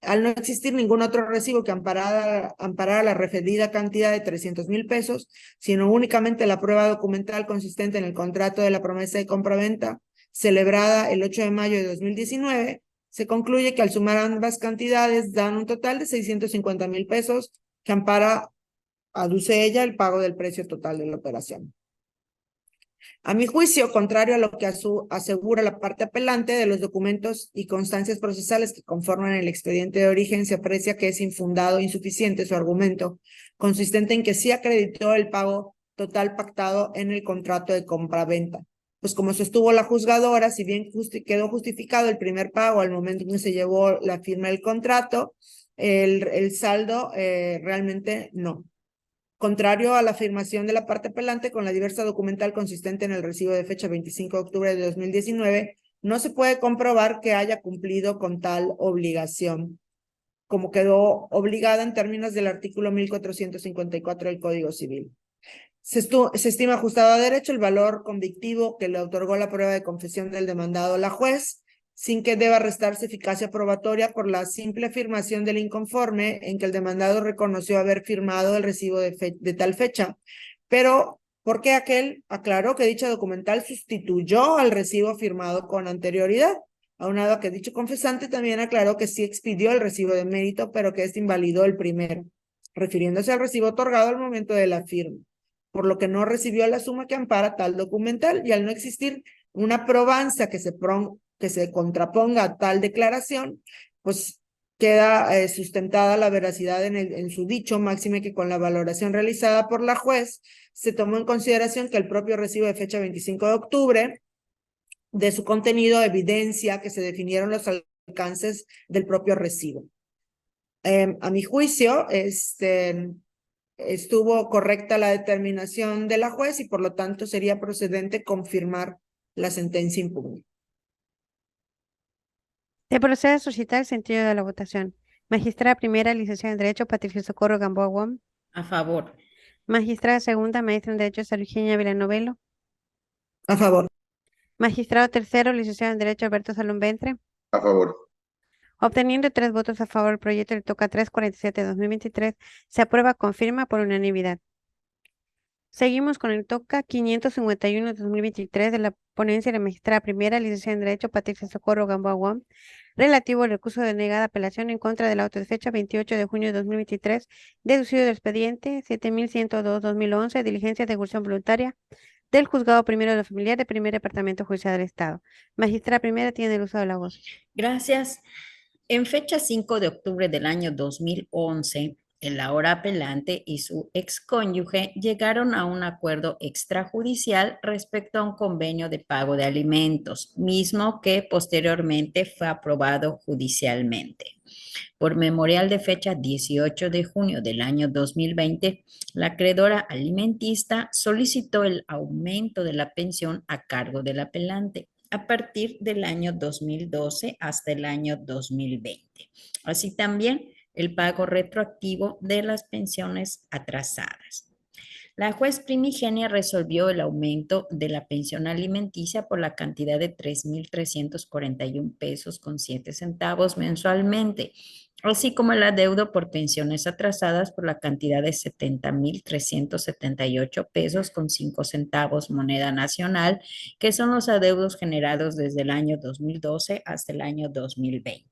al no existir ningún otro recibo que amparara la referida cantidad de 300,000 pesos, sino únicamente la prueba documental consistente en el contrato de la promesa de compraventa celebrada el 8 de mayo de 2019, se concluye que al sumar ambas cantidades dan un total de 650,000 pesos que aduce ella el pago del precio total de la operación. A mi juicio, contrario a lo que asegura la parte apelante, de los documentos y constancias procesales que conforman el expediente de origen, se aprecia que es infundado e insuficiente su argumento, consistente en que sí acreditó el pago total pactado en el contrato de compraventa. Pues como sostuvo la juzgadora, si bien quedó justificado el primer pago al momento en que se llevó la firma del contrato, el saldo realmente no. Contrario a la afirmación de la parte apelante, con la diversa documental consistente en el recibo de fecha 25 de octubre de 2019, no se puede comprobar que haya cumplido con tal obligación, como quedó obligada en términos del artículo 1454 del Código Civil. Se estima ajustado a derecho el valor convictivo que le otorgó la prueba de confesión del demandado a la juez, sin que deba restarse eficacia probatoria por la simple afirmación del inconforme en que el demandado reconoció haber firmado el recibo de tal fecha, pero porque aquel aclaró que dicha documental sustituyó al recibo firmado con anterioridad, aunado a que dicho confesante también aclaró que sí expidió el recibo de mérito, pero que este invalidó el primero, refiriéndose al recibo otorgado al momento de la firma, por lo que no recibió la suma que ampara tal documental, y al no existir una probanza que se contraponga a tal declaración, pues queda sustentada la veracidad en su dicho, máxime que con la valoración realizada por la juez se tomó en consideración que el propio recibo de fecha 25 de octubre, de su contenido, evidencia que se definieron los alcances del propio recibo. A mi juicio, estuvo correcta la determinación de la juez y por lo tanto sería procedente confirmar la sentencia impugne. Se procede a suscitar el sentido de la votación. Magistrada primera, licenciada en Derecho, Patricia Socorro Gamboa Guam. A favor. Magistrada segunda, maestra en Derecho, Sara Eugenia Villanovelo. A favor. Magistrado tercero, licenciado en Derecho, Alberto Salón Ventre. A favor. Obteniendo 3 votos a favor, el proyecto del TOCA 347 de 2023 se aprueba con firma por unanimidad. Seguimos con el TOCA 551 de 2023 de la ponencia de la magistrada primera, licenciada en Derecho, Patricia Socorro Gamboa Guam, relativo al recurso de negada apelación en contra del auto de fecha 28 de junio de 2023, deducido del expediente 7102-2011, diligencia de ejecución voluntaria, del Juzgado Primero de lo Familiar del Primer Departamento Judicial del Estado. Magistrada primera tiene el uso de la voz. Gracias. En fecha 5 de octubre del año 2011, el ahora apelante y su excónyuge llegaron a un acuerdo extrajudicial respecto a un convenio de pago de alimentos, mismo que posteriormente fue aprobado judicialmente. Por memorial de fecha 18 de junio del año 2020, la acreedora alimentista solicitó el aumento de la pensión a cargo del apelante a partir del año 2012 hasta el año 2020. Así también el pago retroactivo de las pensiones atrasadas. La juez primigenia resolvió el aumento de la pensión alimenticia por la cantidad de 3.341 pesos con 7 centavos mensualmente, así como el adeudo por pensiones atrasadas por la cantidad de 70.378 pesos con 5 centavos moneda nacional, que son los adeudos generados desde el año 2012 hasta el año 2020.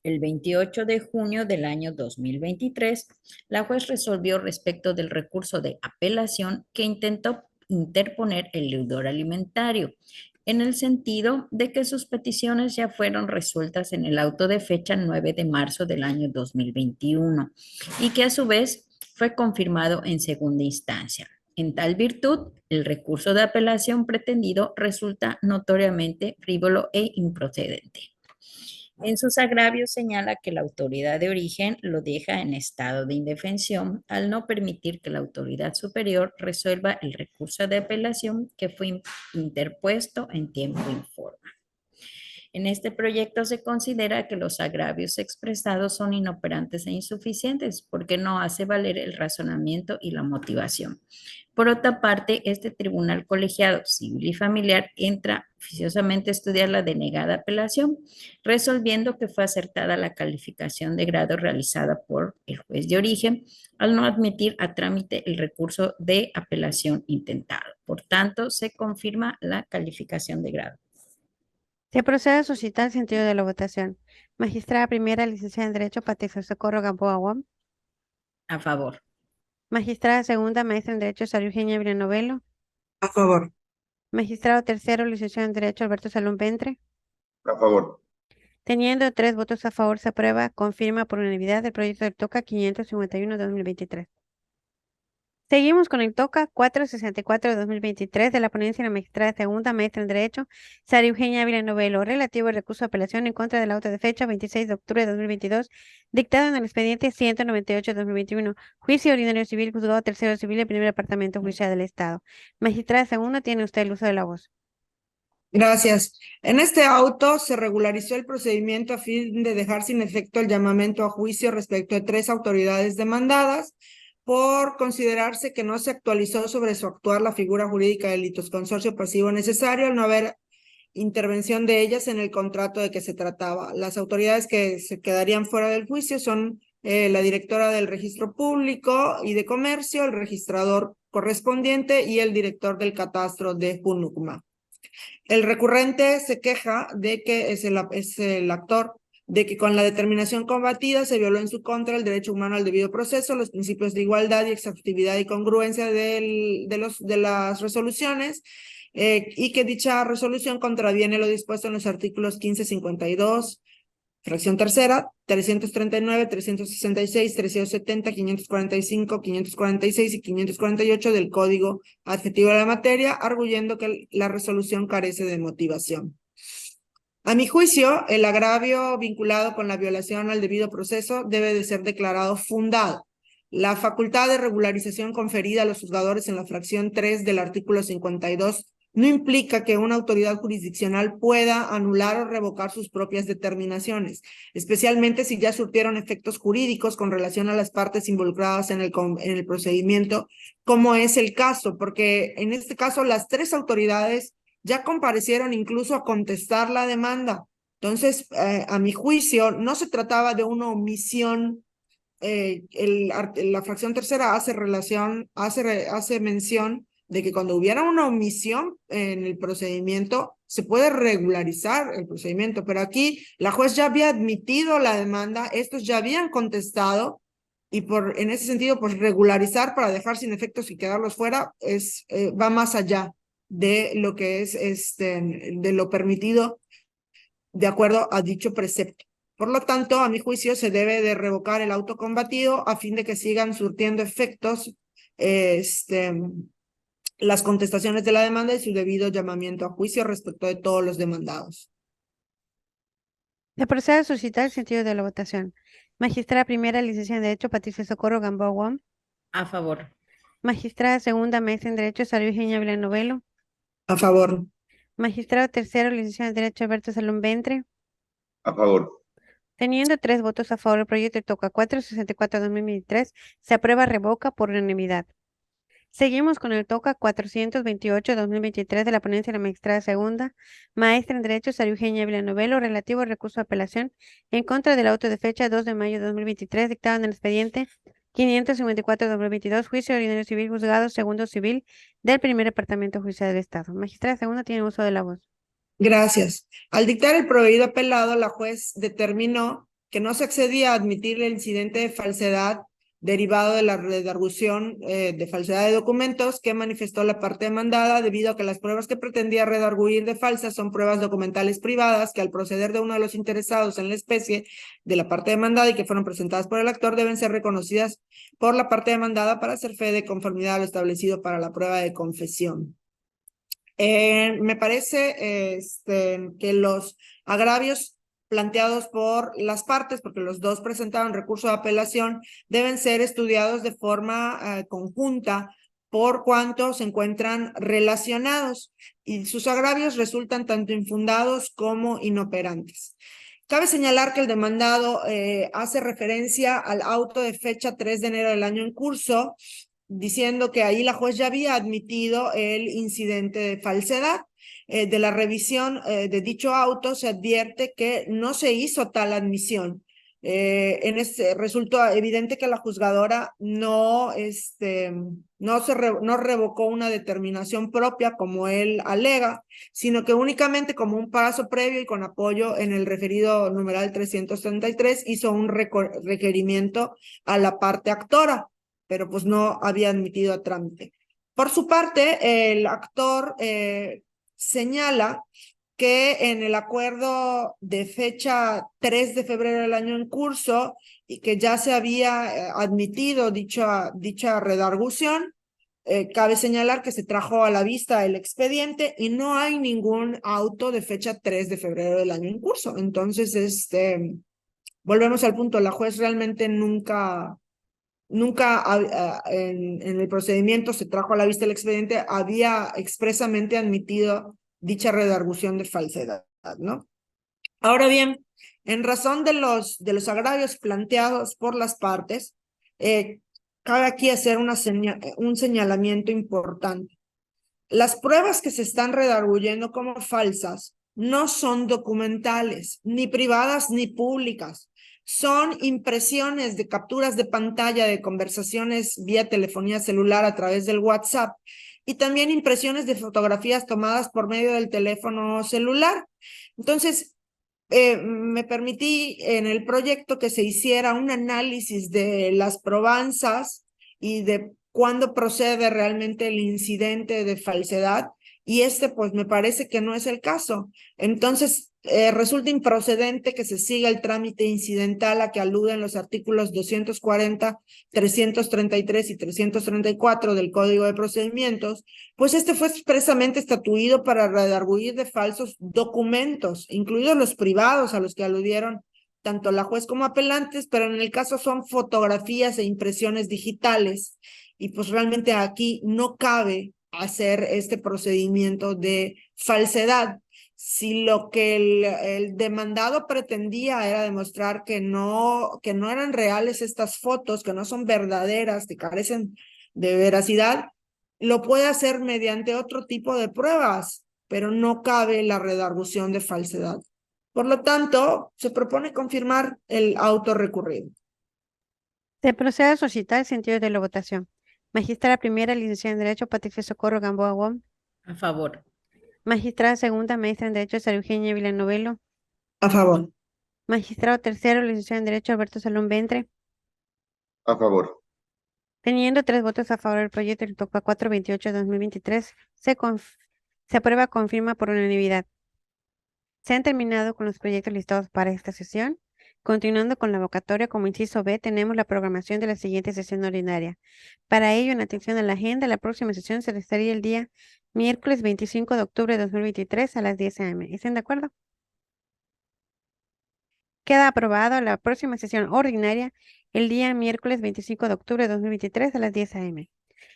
El 28 de junio del año 2023, la juez resolvió respecto del recurso de apelación que intentó interponer el deudor alimentario, en el sentido de que sus peticiones ya fueron resueltas en el auto de fecha 9 de marzo del año 2021 y que a su vez fue confirmado en segunda instancia. En tal virtud, el recurso de apelación pretendido resulta notoriamente frívolo e improcedente. En sus agravios señala que la autoridad de origen lo deja en estado de indefensión al no permitir que la autoridad superior resuelva el recurso de apelación que fue interpuesto en tiempo y forma. En este proyecto se considera que los agravios expresados son inoperantes e insuficientes porque no hace valer el razonamiento y la motivación. Por otra parte, este tribunal colegiado civil y familiar entra oficiosamente a estudiar la denegada apelación, resolviendo que fue acertada la calificación de grado realizada por el juez de origen al no admitir a trámite el recurso de apelación intentado. Por tanto, se confirma la calificación de grado. Se procede a suscitar el sentido de la votación. Magistrada primera, licenciada en Derecho, Patricia Socorro Gamboa Guam. A favor. Magistrada segunda, maestra en Derecho, Sara Eugenia Villanovelo. A favor. Magistrado tercero, licenciado en Derecho, Alberto Salón Ventre. A favor. Teniendo 3 votos a favor, se aprueba, confirma por unanimidad el proyecto del TOCA 551-2023. Seguimos con el TOCA 464-2023 de la ponencia de la magistrada segunda, maestra en Derecho, Sara Eugenia Villanovelo, relativo al recurso de apelación en contra del auto de fecha 26 de octubre de 2022, dictado en el expediente 198-2021, juicio ordinario civil, juzgado tercero civil del primer departamento judicial del Estado. Magistrada segunda, tiene usted el uso de la voz. Gracias. En este auto se regularizó el procedimiento a fin de dejar sin efecto el llamamiento a juicio respecto de 3 autoridades demandadas por considerarse que no se actualizó sobre su actuar la figura jurídica del litisconsorcio pasivo necesario al no haber intervención de ellas en el contrato de que se trataba. Las autoridades que se quedarían fuera del juicio son la directora del Registro Público y de Comercio, el registrador correspondiente y el director del catastro de Junucma. El recurrente se queja de que es el actor de que con la determinación combatida se violó en su contra el derecho humano al debido proceso, los principios de igualdad y exhaustividad y congruencia de las resoluciones, y que dicha resolución contraviene lo dispuesto en los artículos 1552, fracción tercera, 339, 366, 370, 545, 546 y 548 del Código Adjetivo de la Materia, arguyendo que la resolución carece de motivación. A mi juicio, el agravio vinculado con la violación al debido proceso debe de ser declarado fundado. La facultad de regularización conferida a los juzgadores en la fracción 3 del artículo 52 no implica que una autoridad jurisdiccional pueda anular o revocar sus propias determinaciones, especialmente si ya surtieron efectos jurídicos con relación a las partes involucradas en el procedimiento, como es el caso, porque en este caso las 3 autoridades ya comparecieron incluso a contestar la demanda. Entonces, a mi juicio, no se trataba de una omisión. La fracción tercera hace mención de que cuando hubiera una omisión en el procedimiento, se puede regularizar el procedimiento, pero aquí la juez ya había admitido la demanda, estos ya habían contestado, en ese sentido, pues regularizar para dejar sin efectos y quedarlos fuera va más allá de lo que es de lo permitido de acuerdo a dicho precepto. Por lo tanto, a mi juicio, se debe de revocar el auto combatido a fin de que sigan surtiendo efectos las contestaciones de la demanda y su debido llamamiento a juicio respecto de todos los demandados. Se procede a suscitar el sentido de la votación. Magistrada primera, licenciada en Derecho, Patricia Socorro Gamboa Wong. A favor. Magistrada segunda, maestra en Derecho, Sara Eugenia Villanovelo. A favor. Magistrado tercero, licenciado en Derecho, Alberto Salón Ventre. A favor. Teniendo 3 votos a favor, el proyecto toca 464-2023 se aprueba revoca por unanimidad. Seguimos con el TOCA 428-2023 de la ponencia de la magistrada segunda, maestra en Derecho, Sara Eugenia Villanovelo, relativo al recurso de apelación en contra del auto de fecha 2 de mayo de 2023, dictado en el expediente 554-2022, juicio ordinario civil juzgado segundo civil del primer departamento judicial del Estado. Magistrada segunda tiene uso de la voz. Gracias. Al dictar el prohibido apelado, la juez determinó que no se accedía a admitir el incidente de falsedad derivado de la redargución de falsedad de documentos que manifestó la parte demandada, debido a que las pruebas que pretendía redarguir de falsas son pruebas documentales privadas que, al proceder de uno de los interesados en la especie de la parte demandada y que fueron presentadas por el actor, deben ser reconocidas por la parte demandada para hacer fe de conformidad a lo establecido para la prueba de confesión. Me parece que los agravios planteados por las partes, porque los dos presentaron recurso de apelación, deben ser estudiados de forma conjunta por cuanto se encuentran relacionados y sus agravios resultan tanto infundados como inoperantes. Cabe señalar que el demandado hace referencia al auto de fecha 3 de enero del año en curso, diciendo que ahí la juez ya había admitido el incidente de falsedad. De la revisión de dicho auto se advierte que no se hizo tal admisión. Resultó evidente que la juzgadora no revocó una determinación propia como él alega, sino que únicamente como un paso previo y con apoyo en el referido numeral 333 hizo un requerimiento a la parte actora, pero pues no había admitido a trámite. Por su parte, el actor señala que en el acuerdo de fecha 3 de febrero del año en curso y que ya se había admitido dicha redargución, cabe señalar que se trajo a la vista el expediente y no hay ningún auto de fecha 3 de febrero del año en curso. Entonces, volvemos al punto, la juez realmente nunca en el procedimiento se trajo a la vista el expediente, había expresamente admitido dicha redargución de falsedad, ¿no? Ahora bien, en razón de los agravios planteados por las partes, cabe aquí hacer un señalamiento importante. Las pruebas que se están redarguyendo como falsas no son documentales, ni privadas ni públicas. Son impresiones de capturas de pantalla de conversaciones vía telefonía celular a través del WhatsApp y también impresiones de fotografías tomadas por medio del teléfono celular. Entonces, me permití en el proyecto que se hiciera un análisis de las probanzas y de cuándo procede realmente el incidente de falsedad, y pues me parece que no es el caso. Entonces, resulta improcedente que se siga el trámite incidental a que aluden los artículos 240, 333 y 334 del Código de Procedimientos, pues fue expresamente estatuido para redarguir de falsos documentos, incluidos los privados a los que aludieron tanto la juez como apelantes, pero en el caso son fotografías e impresiones digitales, y pues realmente aquí no cabe hacer este procedimiento de falsedad. Si lo que el demandado pretendía era demostrar que no eran reales estas fotos, que no son verdaderas, que carecen de veracidad, lo puede hacer mediante otro tipo de pruebas, pero no cabe la redargución de falsedad. Por lo tanto, se propone confirmar el auto recurrido. Se procede a suscitar el sentido de la votación. Magistrada primera, licenciada en Derecho, Patricia Socorro Gamboa Wong. A favor. Magistrada segunda, maestra en Derecho, Sara Eugenia Villanovelo. A favor. Magistrado tercero, licenciado en Derecho, Alberto Salón Ventre. A favor. Teniendo 3 votos a favor del proyecto, el TOCA 428-2023 se aprueba, confirma por unanimidad. Se han terminado con los proyectos listados para esta sesión. Continuando con la vocatoria, como inciso B, tenemos la programación de la siguiente sesión ordinaria. Para ello, en atención a la agenda, la próxima sesión se realizaría el día miércoles 25 de octubre de 2023 a las 10 a.m. ¿Están de acuerdo? Queda aprobado la próxima sesión ordinaria el día miércoles 25 de octubre de 2023 a las 10 a.m.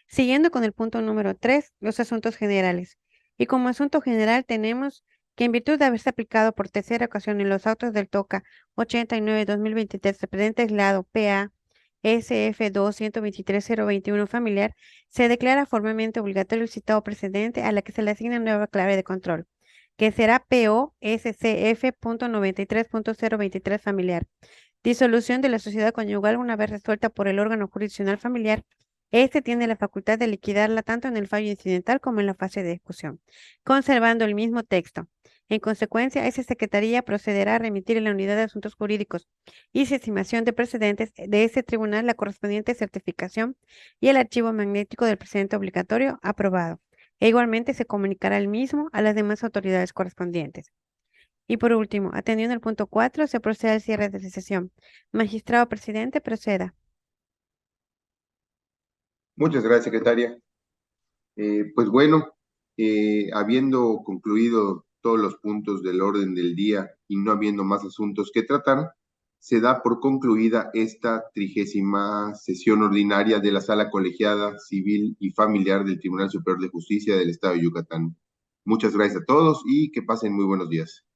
Siguiendo con el punto número 3, los asuntos generales. Y como asunto general tenemos que en virtud de haberse aplicado por tercera ocasión en los autos del TOCA 89-2023 representante aislado PA SF2-123-021 familiar, se declara formalmente obligatorio el citado precedente a la que se le asigna nueva clave de control, que será PO SCF.93.023 familiar. Disolución de la sociedad conyugal una vez resuelta por el órgano jurisdiccional familiar. Este tiene la facultad de liquidarla tanto en el fallo incidental como en la fase de ejecución, conservando el mismo texto. En consecuencia, esa secretaría procederá a remitir a la Unidad de Asuntos Jurídicos y estimación de precedentes de ese tribunal la correspondiente certificación y el archivo magnético del precedente obligatorio aprobado. E igualmente se comunicará el mismo a las demás autoridades correspondientes. Y por último, atendiendo al punto 4, se procede al cierre de la sesión. Magistrado presidente, proceda. Muchas gracias, secretaria. Pues bueno, habiendo concluido todos los puntos del orden del día y no habiendo más asuntos que tratar, se da por concluida esta 30ª sesión ordinaria de la Sala Colegiada Civil y Familiar del Tribunal Superior de Justicia del Estado de Yucatán. Muchas gracias a todos y que pasen muy buenos días.